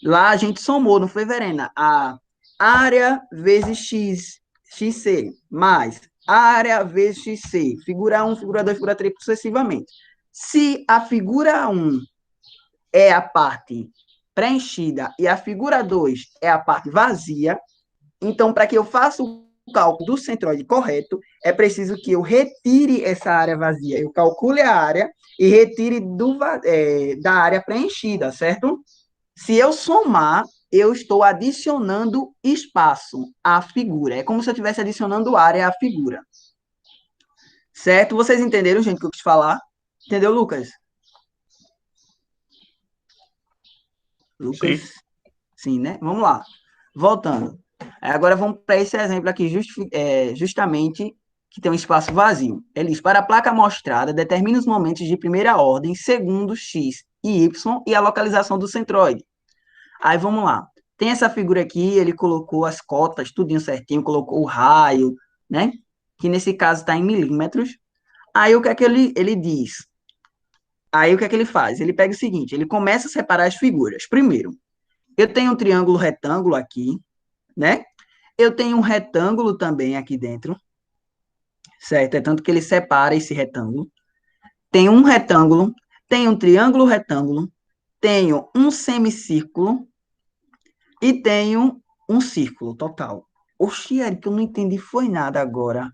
lá a gente somou, não foi, Verena? A área vezes xc, mais área vezes xc, figura 1, figura 2, figura 3, sucessivamente. Se a figura 1 é a parte preenchida e a figura 2 é a parte vazia, então, para que eu faça o cálculo do centroide correto, é preciso que eu retire essa área vazia. Eu calcule a área e retire da área preenchida, certo? Se eu somar, eu estou adicionando espaço à figura. É como se eu estivesse adicionando área à figura. Certo? Vocês entenderam, gente, o que eu quis falar? Entendeu, Lucas? Lucas? Sim. Sim, né? Vamos lá. Voltando. Agora vamos para esse exemplo aqui, justamente, que tem um espaço vazio. Ele diz, para a placa mostrada, determine os momentos de primeira ordem, segundo x e y, e a localização do centroide. Aí vamos lá. Tem essa figura aqui, ele colocou as cotas, tudinho certinho, colocou o raio, né? Que nesse caso está em milímetros. Aí o que é que ele diz? Aí o que é que ele faz? Ele pega o seguinte, ele começa a separar as figuras. Primeiro, eu tenho um triângulo retângulo aqui, né? Eu tenho um retângulo também aqui dentro, certo? É tanto que ele separa esse retângulo. Tem um retângulo, tem um triângulo retângulo, tenho um semicírculo e tenho um círculo total. Oxi, Eric, eu não entendi foi nada agora.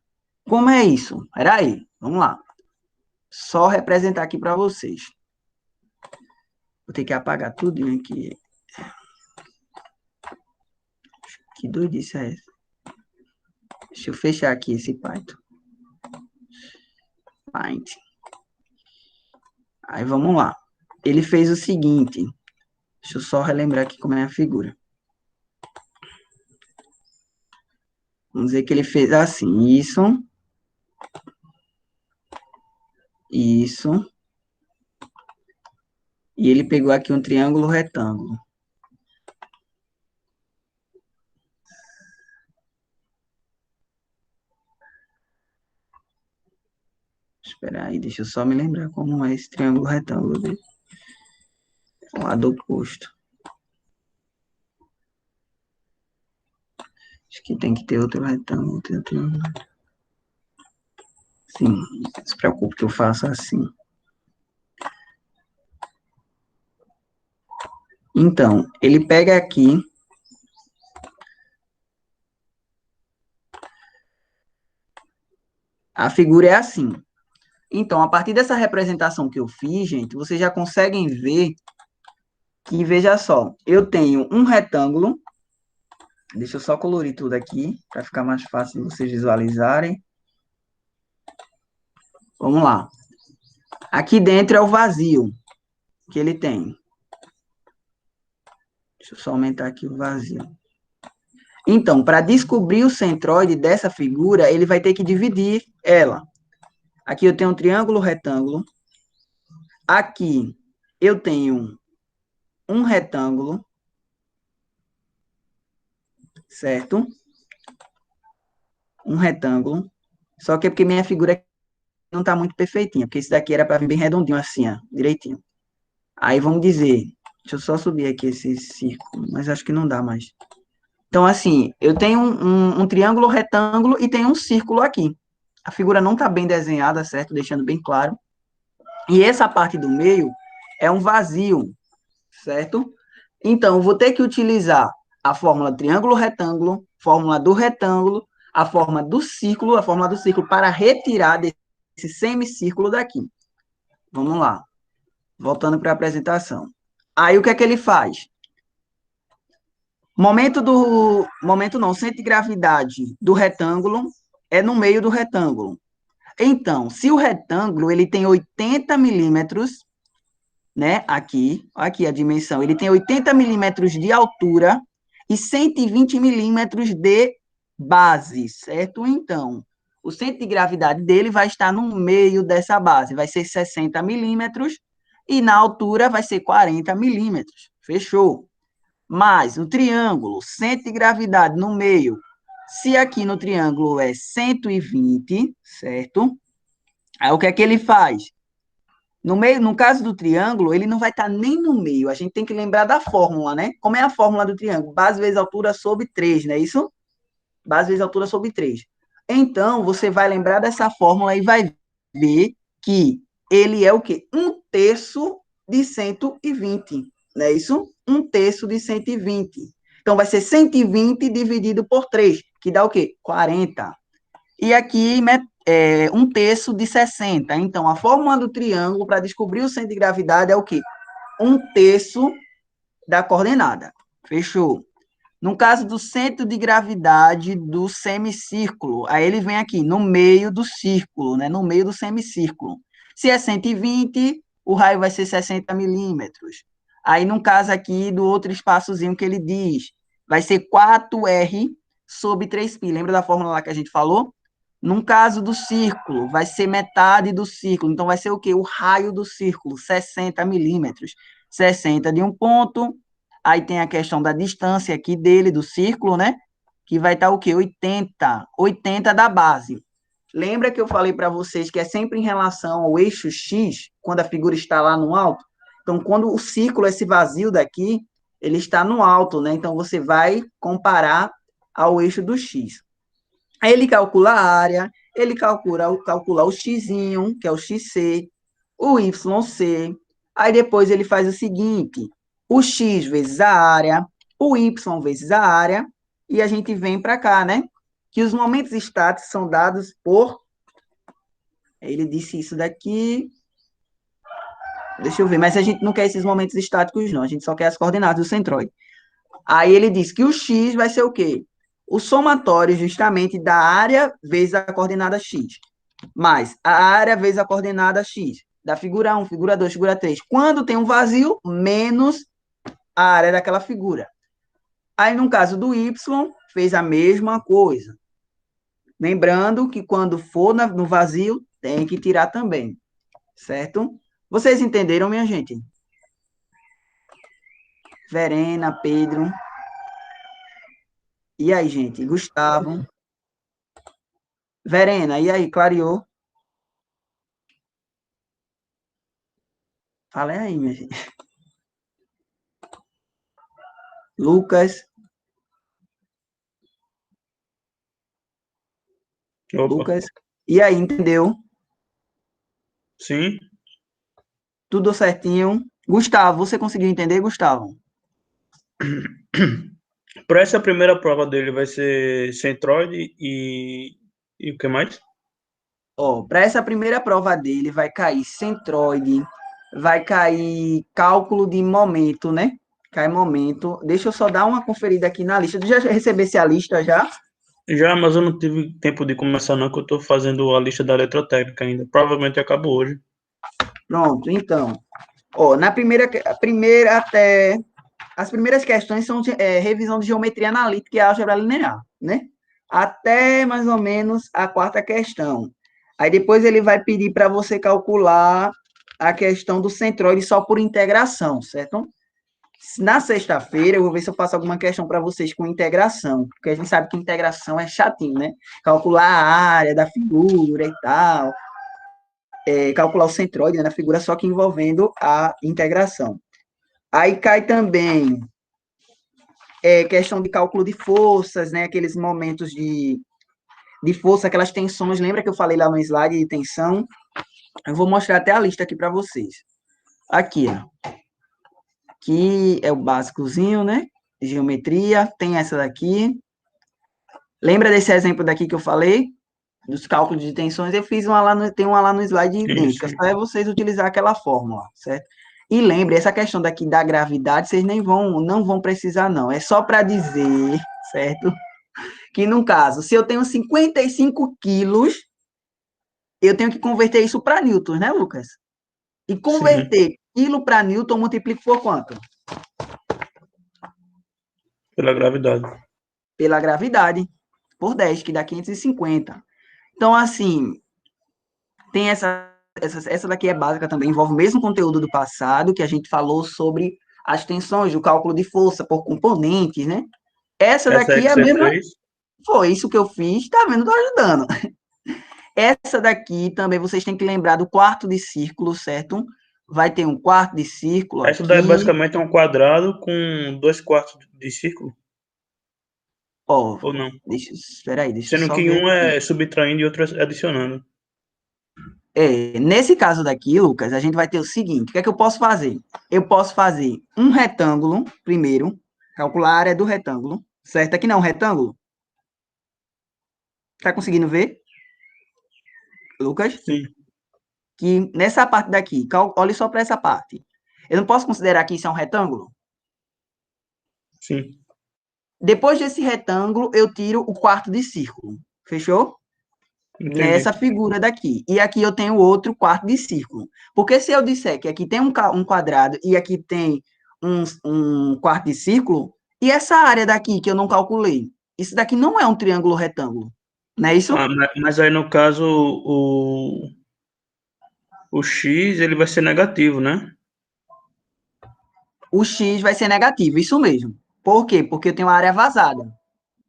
Como é isso? Peraí, vamos lá. Só representar aqui para vocês. Vou ter que apagar tudo aqui. Que doidice é essa? Deixa eu fechar aqui esse Python. Paint. Aí vamos lá. Ele fez o seguinte. Deixa eu só relembrar aqui como é a figura. Vamos dizer que ele fez assim. Isso. E ele pegou aqui um triângulo retângulo. Espera aí, deixa eu só me lembrar como é esse triângulo retângulo dele. O lado oposto. Acho que tem que ter outro retângulo. Sim, não se preocupe que eu faço assim. Então, ele pega aqui. A figura é assim. Então, a partir dessa representação que eu fiz, gente, vocês já conseguem ver que, veja só, eu tenho um retângulo. Deixa eu só colorir tudo aqui, para ficar mais fácil de vocês visualizarem. Vamos lá. Aqui dentro é o vazio que ele tem. Deixa eu só aumentar aqui o vazio. Então, para descobrir o centroide dessa figura, ele vai ter que dividir ela. Aqui eu tenho um triângulo retângulo. Aqui eu tenho um retângulo. Certo? Um retângulo. Só que é porque minha figura não está muito perfeitinha, porque esse daqui era para vir bem redondinho assim, ó, direitinho. Aí vamos dizer, deixa eu só subir aqui esse círculo, mas acho que não dá mais. Então, assim, eu tenho um triângulo retângulo e tenho um círculo aqui. A figura não está bem desenhada, certo? Deixando bem claro. E essa parte do meio é um vazio, certo? Então, eu vou ter que utilizar a fórmula triângulo-retângulo, fórmula do retângulo, a fórmula do círculo para retirar desse semicírculo daqui. Vamos lá. Voltando para a apresentação. Aí, o que é que ele faz? Centro de gravidade do retângulo é no meio do retângulo. Então, se o retângulo ele tem 80 milímetros, né, aqui a dimensão, ele tem 80 milímetros de altura e 120 milímetros de base, certo? Então, o centro de gravidade dele vai estar no meio dessa base, vai ser 60 milímetros, e na altura vai ser 40 milímetros, fechou? Mas o triângulo, centro de gravidade no meio, se aqui no triângulo é 120, certo? Aí o que é que ele faz? No meio, no caso do triângulo, ele não vai estar nem no meio. A gente tem que lembrar da fórmula, né? Como é a fórmula do triângulo? Base vezes altura sobre 3, não é isso? Base vezes altura sobre 3. Então, você vai lembrar dessa fórmula e vai ver que ele é o quê? 1/3 de 120, não é isso? 1/3 de 120. Então, vai ser 120 dividido por 3, que dá o quê? 40. E aqui, 1/3 de 60. Então, a fórmula do triângulo para descobrir o centro de gravidade é o quê? 1/3 da coordenada. Fechou. No caso do centro de gravidade do semicírculo, aí ele vem aqui, no meio do círculo, né? No meio do semicírculo. Se é 120, o raio vai ser 60 milímetros. Aí, no caso aqui do outro espaçozinho que ele diz, vai ser 4R sobre 3π. Lembra da fórmula lá que a gente falou? No caso do círculo, vai ser metade do círculo. Então, vai ser o quê? O raio do círculo, 60 milímetros. 60 de um ponto. Aí tem a questão da distância aqui dele, do círculo, né? Que vai estar o quê? 80. 80 da base. Lembra que eu falei para vocês que é sempre em relação ao eixo X, quando a figura está lá no alto? Então, quando o círculo, esse vazio daqui, ele está no alto, né? Então, você vai comparar ao eixo do X. Aí ele calcula a área, ele calcula o xzinho, que é o xc, o yc. Aí depois ele faz o seguinte, o x vezes a área, o y vezes a área, e a gente vem para cá, né? Que os momentos estáticos são dados por... Ele disse isso daqui... Deixa eu ver, mas a gente não quer esses momentos estáticos, não. A gente só quer as coordenadas do centroide. Aí ele diz que o x vai ser o quê? O somatório, justamente, da área vezes a coordenada x. Mais a área vezes a coordenada x. Da figura 1, figura 2, figura 3. Quando tem um vazio, menos a área daquela figura. Aí, no caso do y, fez a mesma coisa. Lembrando que quando for no vazio, tem que tirar também. Certo? Vocês entenderam, minha gente? Verena, Pedro. E aí, gente? Gustavo. Verena, e aí? Clareou? Fala aí, minha gente. Lucas. Opa. Lucas. E aí, entendeu? Sim. Tudo certinho? Gustavo, você conseguiu entender, Gustavo? Para essa primeira prova dele vai ser centroide e o que mais? Ó, para essa primeira prova dele vai cair centroide, vai cair cálculo de momento, né? Cai momento. Deixa eu só dar uma conferida aqui na lista. Tu já recebesse a lista já? Já, mas eu não tive tempo de começar não, que eu tô fazendo a lista da eletrotécnica ainda. Provavelmente acabou hoje. Pronto, então. Ó, na primeira até as primeiras questões são revisão de geometria analítica e álgebra linear, né? Até mais ou menos a quarta questão. Aí depois ele vai pedir para você calcular a questão do centroide só por integração, certo? Na sexta-feira eu vou ver se eu faço alguma questão para vocês com integração, porque a gente sabe que integração é chatinho, né? Calcular a área da figura e tal, calcular o centroide, né, na figura, só que envolvendo a integração. Aí cai também questão de cálculo de forças, né? Aqueles momentos de força, aquelas tensões. Lembra que eu falei lá no slide de tensão? Eu vou mostrar até a lista aqui para vocês. Aqui, ó. Aqui é o básicozinho, né? Geometria. Tem essa daqui. Lembra desse exemplo daqui que eu falei? Dos cálculos de tensões? Eu fiz uma lá tem uma lá no slide idêntica. Sim. Só é vocês utilizar aquela fórmula, certo? E lembre, essa questão daqui da gravidade, vocês não vão precisar, não. É só para dizer, certo? Que, no caso, se eu tenho 55 quilos, eu tenho que converter isso para newtons, né, Lucas? E Sim, converter quilo para newton, multiplico por quanto? pela gravidade. Pela gravidade, por 10, que dá 550. Então, assim, tem essa daqui é básica também, envolve o mesmo conteúdo do passado, que a gente falou sobre as tensões, o cálculo de força por componentes, né? Essa Essa é daqui que é a você mesma. fez? Foi isso que eu fiz, tá vendo? Tô ajudando. Essa daqui também vocês têm que lembrar do quarto de círculo, certo? Vai ter um quarto de círculo Essa daí aqui. basicamente é um quadrado com 2/4 de círculo, Ó, ou não? espera aí, deixa eu Sendo só que ver um aqui. é subtraindo e outro é adicionando. Nesse caso daqui, Lucas, a gente vai ter o seguinte: o que é que eu posso fazer? Eu posso fazer um retângulo primeiro, calcular a área do retângulo, certo? Aqui não é um retângulo? Tá conseguindo ver, Lucas? Sim, Que nessa parte daqui, olhe só para essa parte. Eu não posso considerar que isso é um retângulo? sim. Depois desse retângulo, eu tiro o quarto de círculo. Fechou? Entendi. Nessa figura daqui. E aqui eu tenho outro quarto de círculo. Porque se eu disser que aqui tem um quadrado e aqui tem um quarto de círculo, e essa área daqui que eu não calculei? Isso daqui não é um triângulo retângulo. Não é isso? Ah, mas aí no caso o x ele vai ser negativo, né? O x vai ser negativo, isso mesmo. Por quê? Porque eu tenho uma área vazada.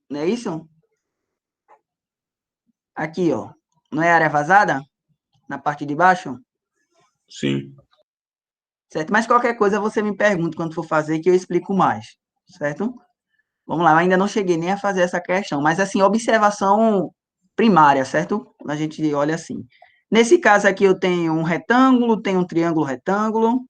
Não é isso? Aqui, ó. Não é área vazada? Na parte de baixo? Sim. Certo? Mas qualquer coisa você me pergunta quando for fazer que eu explico mais. Certo? Vamos lá, eu ainda não cheguei nem a fazer essa questão, mas assim, observação primária, certo? A gente olha assim. Nesse caso aqui eu tenho um retângulo, tenho um triângulo retângulo.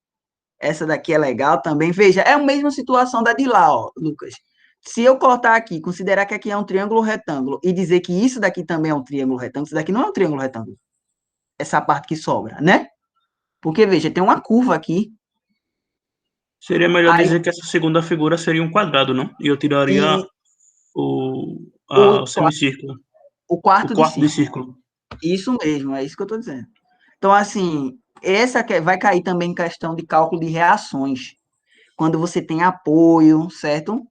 Essa daqui é legal também. Veja, é a mesma situação da de lá, ó, Lucas. Se eu cortar aqui, considerar que aqui é um triângulo retângulo e dizer que isso daqui também é um triângulo retângulo, isso daqui não é um triângulo retângulo. Essa parte que sobra, né? Porque, veja, tem uma curva aqui. Seria melhor Aí, dizer que essa segunda figura seria um quadrado, não? E eu tiraria e o o, semicírculo, o o quarto de quarto de círculo. círculo. Isso mesmo, é isso que eu estou dizendo. Então, assim, vai cair também em questão de cálculo de reações. Quando você tem apoio, certo?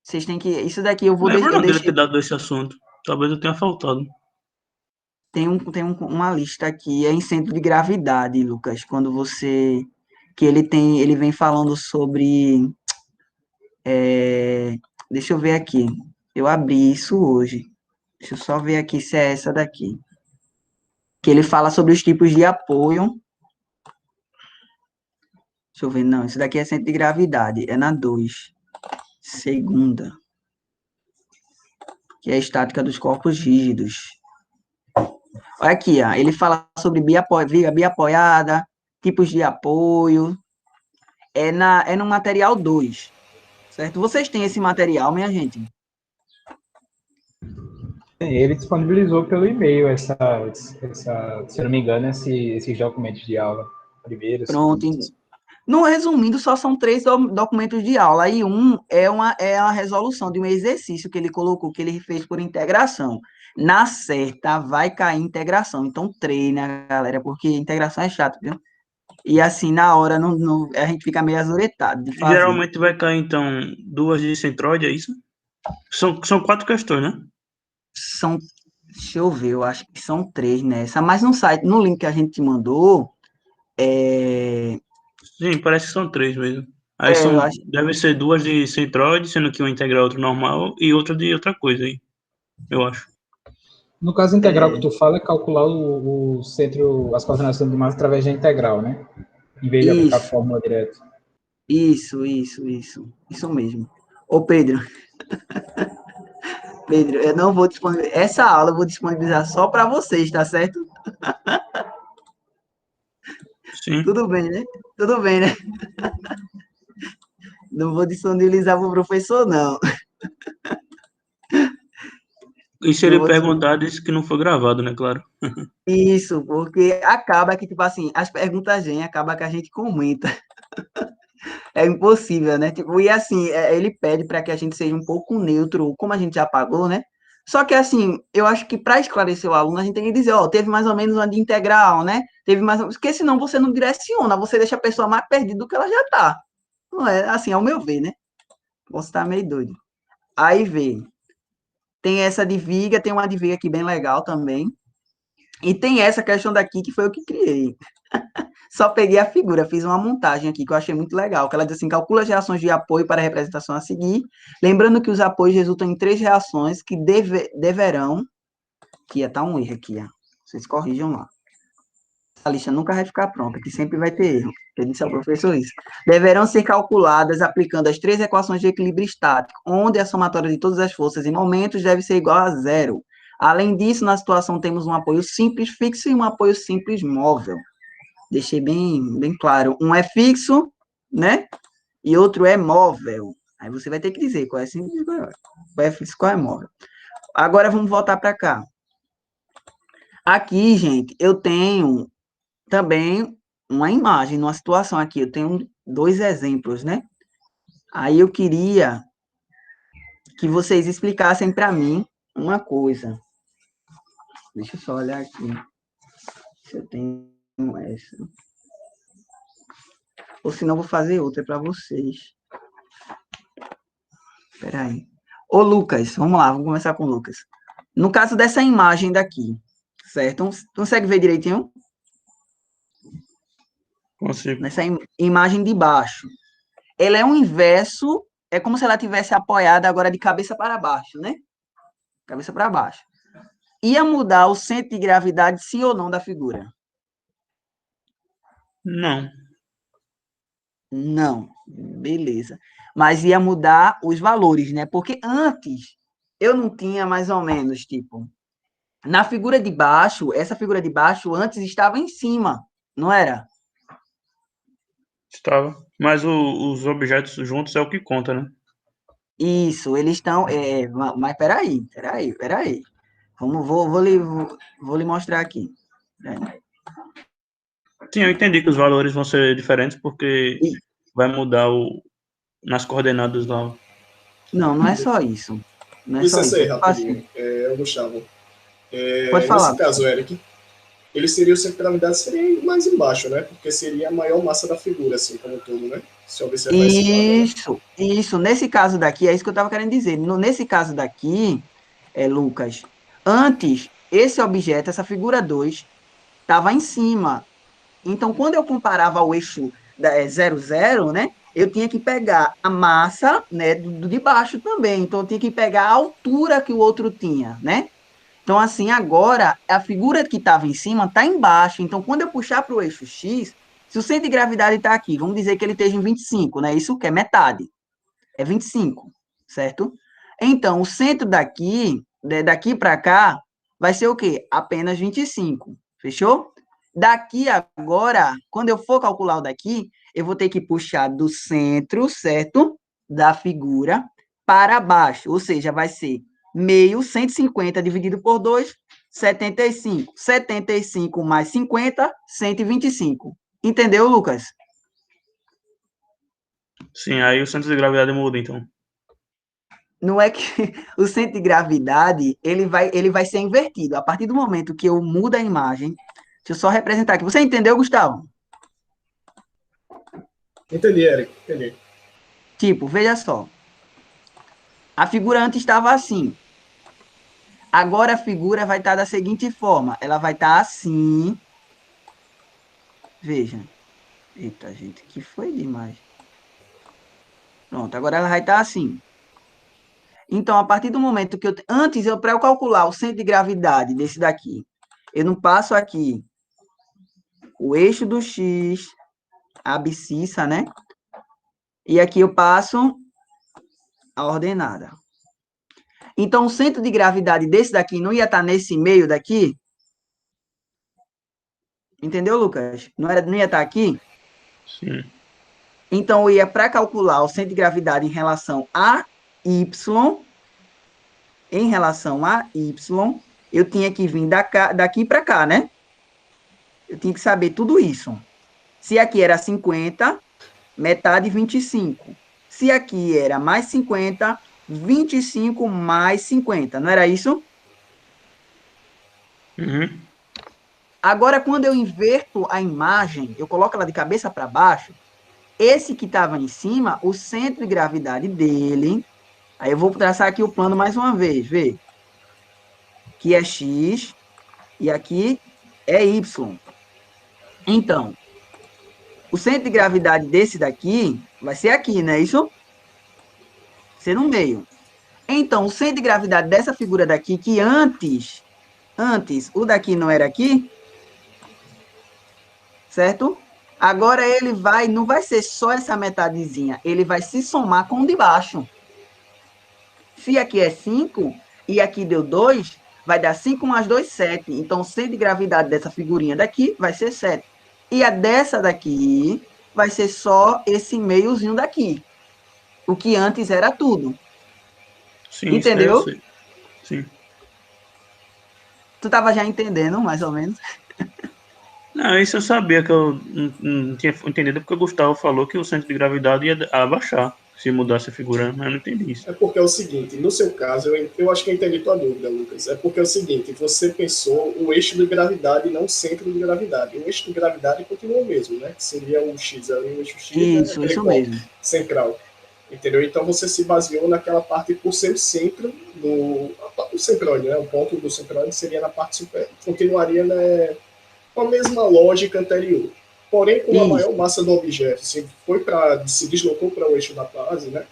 Vocês têm que. Isso daqui Lembro eu não dele deixei. ter dado esse assunto. Talvez eu tenha faltado. Uma lista aqui, é em centro de gravidade, Lucas. Quando você. Que ele vem falando sobre. Deixa eu ver aqui. Eu abri isso hoje. Deixa eu só ver aqui se é essa daqui. Que ele fala sobre os tipos de apoio. Deixa eu ver, não, isso daqui é centro de gravidade, é na 2. Segunda, que é a estática dos corpos rígidos. Olha aqui, ó, ele fala sobre viga biapoiada, tipos de apoio, é no material 2, certo? Vocês têm esse material, minha gente? Ele disponibilizou pelo e-mail se eu não me engano, esses documentos de aula. Primeiro, Pronto. segundo. No resumindo, só são 3 documentos de aula, e um é a resolução de um exercício que ele colocou, que ele fez por integração. Na certa, vai cair integração. Então, treina, galera, porque integração é chato, viu? E assim, na hora, a gente fica meio azuretado de fazer. Geralmente vai cair, então, 2 de centroide, é isso? São 4 questões, né? São, deixa eu ver, eu acho que são 3 nessa, mas no site, no link que a gente te mandou, Sim, parece que são 3 mesmo. Aí eu acho, deve ser 2 de centroide, sendo que uma integral outra normal e outra de outra coisa aí, eu acho. No caso integral que tu fala é calcular o centro, as coordenadas de massa através da integral, né? Em vez de aplicar a isso, fórmula direto. isso mesmo. Ô, Pedro, eu não vou disponibilizar, essa aula eu vou disponibilizar só para vocês, tá certo? Sim. Tudo bem, né? Tudo bem, né? Não vou disponibilizar para o professor, não. E se Não ele vou perguntar, disse que não foi gravado, né? Claro. Isso, porque acaba que, tipo assim, as perguntas vêm, acaba que a gente comenta. É impossível, né? Tipo, e assim, ele pede para que a gente seja um pouco neutro, como a gente já pagou, né? Só que assim, eu acho que para esclarecer o aluno, a gente tem que dizer, ó, teve mais ou menos uma de integral, né? Teve mais, porque senão você não direciona, você deixa a pessoa mais perdida do que ela já tá. Não é assim, ao meu ver, né? Posso estar meio doido. Aí vê, tem essa de viga, tem uma de viga aqui bem legal também. E tem essa questão daqui que foi eu que criei. Só peguei a figura, fiz uma montagem aqui que eu achei muito legal, que ela diz assim, calcula as reações de apoio para a representação a seguir, lembrando que os apoios resultam em 3 reações que deverão, que tá um erro aqui, ó. Vocês corrijam lá. A lista nunca vai ficar pronta, que sempre vai ter erro. Eu disse ao professor isso. Deverão ser calculadas aplicando as 3 equações de equilíbrio estático, onde a somatória de todas as forças em momentos deve ser igual a zero. Além disso, na situação temos um apoio simples fixo e um apoio simples móvel. Deixei bem claro. Um é fixo, né? E outro é móvel. Aí você vai ter que dizer qual é simples, qual é fixo, qual é móvel. Agora vamos voltar para cá. Aqui, gente, eu tenho também uma imagem, numa situação aqui. Eu tenho 2 exemplos, né? Aí eu queria que vocês explicassem para mim uma coisa. Deixa eu só olhar aqui. Se eu tenho essa. Ou senão eu vou fazer outra para vocês. Espera aí. Ô, Lucas, vamos lá, vamos começar com o Lucas. No caso dessa imagem daqui, certo? Consegue ver direitinho? Consigo. Nessa imagem de baixo. Ela é um inverso, é como se ela tivesse apoiada agora de cabeça para baixo, né? Cabeça para baixo. Ia mudar o centro de gravidade, sim ou não, da figura? Não. Não. Beleza. Mas ia mudar os valores, né? Porque antes eu não tinha mais ou menos, tipo, na figura de baixo, essa figura de baixo antes estava em cima, não era? Estava. Mas os objetos juntos é o que conta, né? Isso, eles estão. Mas peraí. Vou lhe mostrar aqui. Peraí. Sim, eu entendi que os valores vão ser diferentes porque E- vai mudar nas coordenadas lá. não é só isso. Não é só Licença isso. aí, É tipo assim. rapidinho. É o Gustavo. Pode Nesse falar. caso, Eric, ele seria o centro de gravidade seria mais embaixo, né? Porque seria a maior massa da figura, assim, como um todo, né? Se observar esse lado, né? Isso. Nesse caso daqui, é isso que eu estava querendo dizer. Nesse caso daqui, Lucas, antes, esse objeto, essa figura 2, estava em cima. Então, quando eu comparava o eixo 0, né, eu tinha que pegar a massa, né, de baixo também. Então, eu tinha que pegar a altura que o outro tinha, né? Então, assim, agora, a figura que estava em cima está embaixo. Então, quando eu puxar para o eixo X, se o centro de gravidade está aqui, vamos dizer que ele esteja em 25, né? Isso que é metade. É 25, certo? Então, o centro daqui para cá, vai ser o quê? Apenas 25. Fechou? Daqui agora, quando eu for calcular o daqui, eu vou ter que puxar do centro, certo? Da figura para baixo. Ou seja, vai ser meio 150 dividido por 2, 75. 75 mais 50, 125. Entendeu, Lucas? Sim, aí o centro de gravidade muda, então. Não é que o centro de gravidade, ele vai ser invertido. A partir do momento que eu mudo a imagem, deixa eu só representar aqui. Você entendeu, Gustavo? Entendi, Eric, entendi. Tipo, veja só. A figura antes estava assim. Agora a figura vai estar da seguinte forma. Ela vai estar assim. Veja. Eita, gente, que foi demais. Pronto, agora ela vai estar assim. Então, a partir do momento que antes, para eu calcular o centro de gravidade desse daqui, eu não passo aqui o eixo do X, a abscissa, né? E aqui eu passo a ordenada. Então, o centro de gravidade desse daqui não ia estar nesse meio daqui? Entendeu, Lucas? Não ia estar aqui? Sim. Então, eu ia, para calcular o centro de gravidade em relação a Y, eu tinha que vir daqui para cá, né? Eu tinha que saber tudo isso. Se aqui era 50, metade 25. Se aqui era mais 50, 25 mais 50. Não era isso? Uhum. Agora, quando eu inverto a imagem, eu coloco ela de cabeça para baixo, esse que estava em cima, o centro de gravidade dele, aí eu vou traçar aqui o plano mais uma vez, vê? Que é X e aqui é Y. Então, o centro de gravidade desse daqui vai ser aqui, não é isso? Ser no meio. Então, o centro de gravidade dessa figura daqui, que antes o daqui não era aqui, certo? Agora ele não vai ser só essa metadezinha, ele vai se somar com o de baixo. Se aqui é 5 e aqui deu 2, vai dar 5 mais 2, 7. Então, o centro de gravidade dessa figurinha daqui vai ser 7. E a dessa daqui vai ser só esse meiozinho daqui. O que antes era tudo. Sim, Entendeu? isso aí eu sei. Sim. Tu estava já entendendo, mais ou menos? Não, isso eu sabia que eu não tinha entendido porque o Gustavo falou que o centro de gravidade ia abaixar se mudasse a figura, mas eu não entendi isso. É porque é o seguinte, no seu caso, eu acho que eu entendi tua dúvida, Lucas. É porque é o seguinte, você pensou o eixo de gravidade e não o centro de gravidade. O eixo de gravidade continua o mesmo, né? Que seria o X ali, o eixo X Isso mesmo. central. Entendeu? Então você se baseou naquela parte por ser o centro o centroide, né? O ponto do centroide seria na parte superior. Continuaria, né, com a mesma lógica anterior. Porém, com a maior massa do objeto, se deslocou para o eixo da base, né?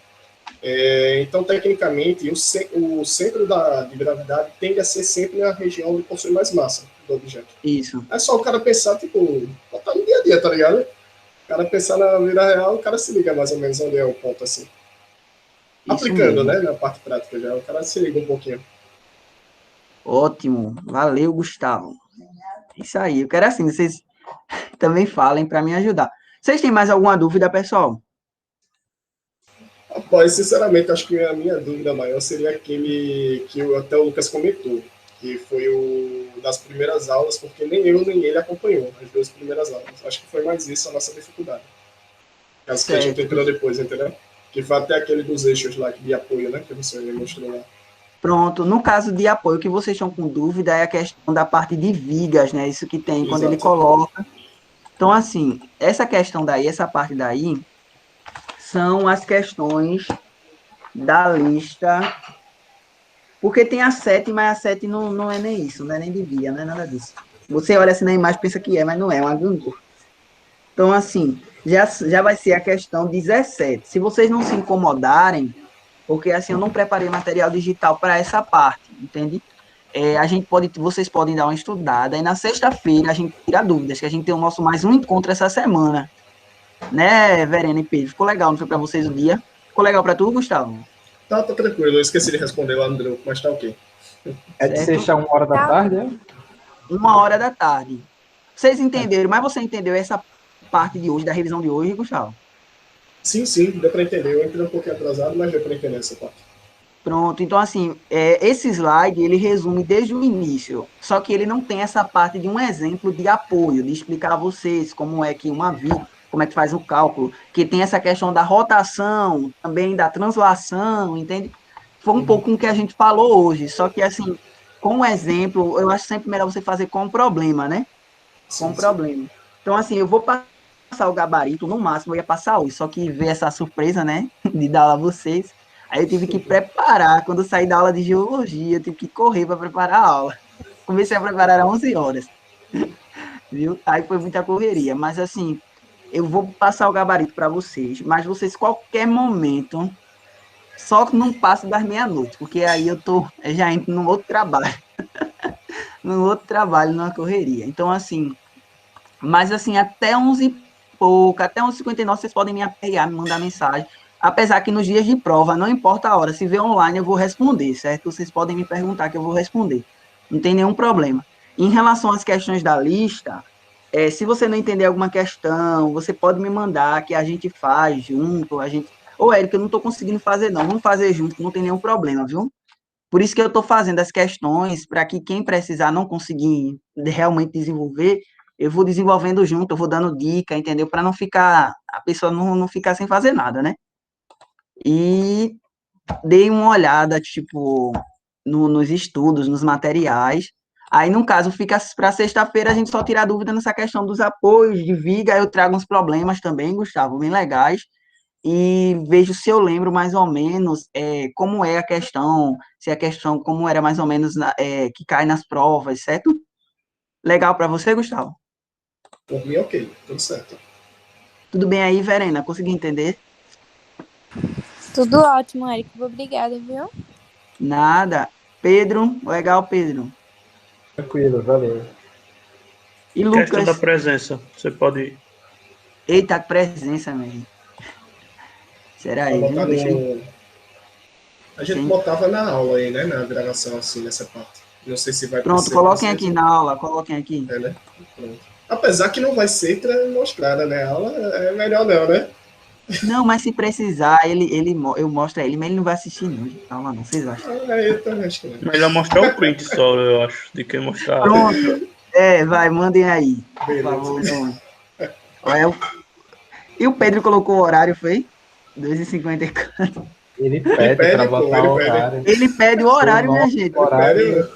Então, tecnicamente, o centro de gravidade tende a ser sempre na região onde possui mais massa do objeto. Isso. É só o cara pensar, tipo, botar no dia a dia, tá ligado? O cara pensar na vida real, o cara se liga mais ou menos onde é o ponto, assim. Aplicando, né, na parte prática já, o cara se liga um pouquinho. Ótimo. Valeu, Gustavo. Isso aí. Eu quero assim, vocês também falem para me ajudar. Vocês têm mais alguma dúvida, pessoal? Rapaz, sinceramente, acho que a minha dúvida maior seria aquele que até o Lucas comentou, que foi o das primeiras aulas, porque nem eu nem ele acompanhou as 2 primeiras aulas. Acho que foi mais isso a nossa dificuldade. Caso que a gente entrou depois, entendeu? Que foi até aquele dos eixos lá de apoio, né? Que você mostrou lá. Pronto. No caso de apoio, o que vocês estão com dúvida é a questão da parte de vigas, né? Isso que tem quando ele coloca. Então, assim, essa questão daí, essa parte daí, são as questões da lista. Porque tem a 7, mas a 7 não é nem isso, não é nem de via, não é nada disso. Você olha assim na imagem e pensa que é, mas não é, é uma gangorra. Então, assim, já vai ser a questão 17. Se vocês não se incomodarem, porque assim, eu não preparei material digital para essa parte, entende? Vocês podem dar uma estudada, e na sexta-feira a gente tira dúvidas, que a gente tem o nosso mais um encontro essa semana. Né, Verena e Pedro? Ficou legal, não foi para vocês o dia? Ficou legal para tu, Gustavo? Tá tranquilo, eu esqueci de responder lá no grupo, mas tá ok. É de sexta a 1h da tarde, é? 1h da tarde. Vocês entenderam, mas você entendeu essa parte de hoje, da revisão de hoje, Gustavo? Sim, deu para entender. Eu entrei um pouquinho atrasado, mas deu para entender essa parte. Pronto, então assim, esse slide, ele resume desde o início, só que ele não tem essa parte de um exemplo de apoio, de explicar a vocês como é que uma via, como é que faz o cálculo, que tem essa questão da rotação, também da translação, entende? Foi um pouco com o que a gente falou hoje, só que, assim, com um exemplo, eu acho sempre melhor você fazer com um problema, né? Com um Sim, sim. problema. Então, assim, eu vou passar o gabarito, no máximo eu ia passar hoje, só que ver essa surpresa, né, de dar aula a vocês, aí eu tive que preparar, quando eu saí da aula de geologia, eu tive que correr para preparar a aula. Comecei a preparar às 11 horas, viu? Aí foi muita correria, mas assim, eu vou passar o gabarito para vocês, mas vocês, qualquer momento, só que não passe das meia-noite, porque aí eu já entro num outro trabalho, numa correria. Então, assim, mas assim, até 11 e pouco, até 11h59, vocês podem me aperrear, me mandar mensagem. Apesar que nos dias de prova, não importa a hora, se vier online, eu vou responder, certo? Vocês podem me perguntar que eu vou responder. Não tem nenhum problema. Em relação às questões da lista, se você não entender alguma questão, você pode me mandar, que a gente faz junto, a gente... Ô, Érica, eu não estou conseguindo fazer, não. Vamos fazer junto, não tem nenhum problema, viu? Por isso que eu estou fazendo as questões, para que quem precisar não conseguir realmente desenvolver, eu vou desenvolvendo junto, eu vou dando dica, entendeu? Para não ficar, a pessoa não ficar sem fazer nada, né? E dei uma olhada, tipo, nos estudos, nos materiais. Aí, no caso, fica para sexta-feira, a gente só tira dúvida nessa questão dos apoios de viga, eu trago uns problemas também, Gustavo, bem legais, e vejo se eu lembro mais ou menos como é a questão, se a questão, como era mais ou menos que cai nas provas, certo? Legal para você, Gustavo? Por mim, ok, tudo certo. Tudo bem aí, Verena? Consegui entender? Tudo ótimo, Érico. Obrigada, viu? Nada. Pedro, legal, Pedro. Tranquilo, valeu. E Questão da Lucas? presença. Você pode. Eita, presença, velho. Será Vai aí, viu? botar Deixa eu... no. A gente Sim. botava na aula aí, né? Na gravação, assim, nessa parte. Não sei se vai Pronto, ser coloquem aqui preciso. na aula, coloquem aqui. É, né? Pronto. Apesar que não vai ser mostrada, né? A aula é melhor não, né? Não, mas se precisar, eu mostro a ele, mas ele não vai assistir, não. Calma, não, vocês acham? Eu também acho que não. Melhor mostrar o print só, eu acho, do que mostrar a aula. Pronto. Vai, mandem aí, por Beleza. favor. Olha, e o Pedro colocou o horário, foi? 2h54. Ele Ele pede para pede, pô, botar ele o pede. horário. Ele pede o Seu horário, minha nome, gente. Ele pede, horário.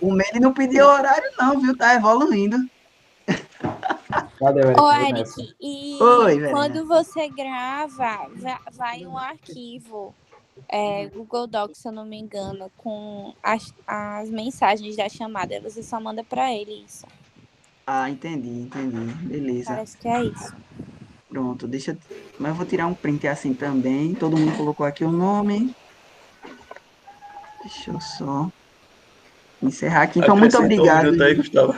O Meli não pediu horário, não, viu? Tá evoluindo. Valeu, Eric, Ô, vou nessa. Eric, e Oi, Verena. quando você grava, vai um arquivo, Google Docs, se eu não me engano, com as mensagens da chamada. Você só manda pra ele isso. Ah, entendi. Beleza. Parece que é isso. Pronto, deixa eu... Mas eu vou tirar um print assim também. Todo mundo colocou aqui o nome. Deixa eu só encerrar aqui. Então, muito Acrescentou um obrigado, minuto aí, gente. Gustavo.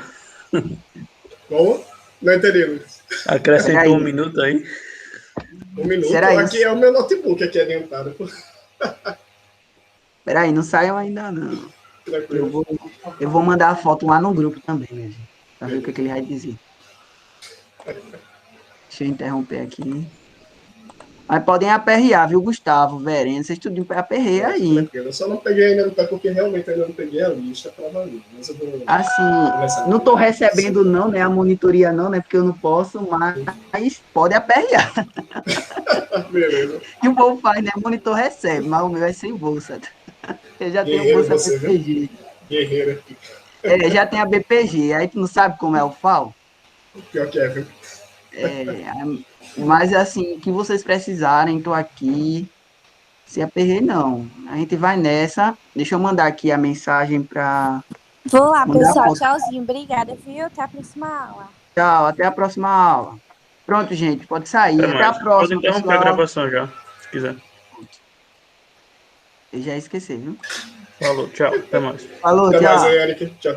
Como? Não entendi, Luiz. Acrescentou Peraí. um minuto aí. Um minuto. Será Aqui isso? é o meu notebook aqui adiantado. Peraí, não saiam ainda, não. Tranquilo. Eu vou mandar a foto lá no grupo também, minha gente. Pra ver o que ele vai dizer. Deixa eu interromper aqui. Mas podem aperrear, viu, Gustavo, Verena? Vocês tudo aperreia Pronto, aí. tranquilo. Eu só não peguei ainda, porque realmente ainda não peguei a lista para valer. Mas eu vou Assim, começar não a estou pegar. recebendo não, né, a monitoria não, né, porque eu não posso, mas pode aperrear. Beleza. E o povo faz, né, monitor recebe, mas o meu é sem bolsa. Eu já tenho Guerreiro bolsa você, viu? BPG. Guerreiro. Já tem a BPG, aí tu não sabe como é o FAO? Pior que é, viu? Mas assim, o que vocês precisarem, tô aqui. Se aperrei, não. A gente vai nessa. Deixa eu mandar aqui a mensagem para Vou lá, mandar a pessoal. foto. Tchauzinho. Obrigada, viu? Até a próxima aula. Tchau, até a próxima aula. Pronto, gente, pode sair. Até Até a mais. Pode próxima, interromper a pessoal. gravação já, se quiser. Eu já esqueci, viu? Falou, tchau. Até mais. Falou, Até mais aí, tchau. Eric. Tchau, tchau.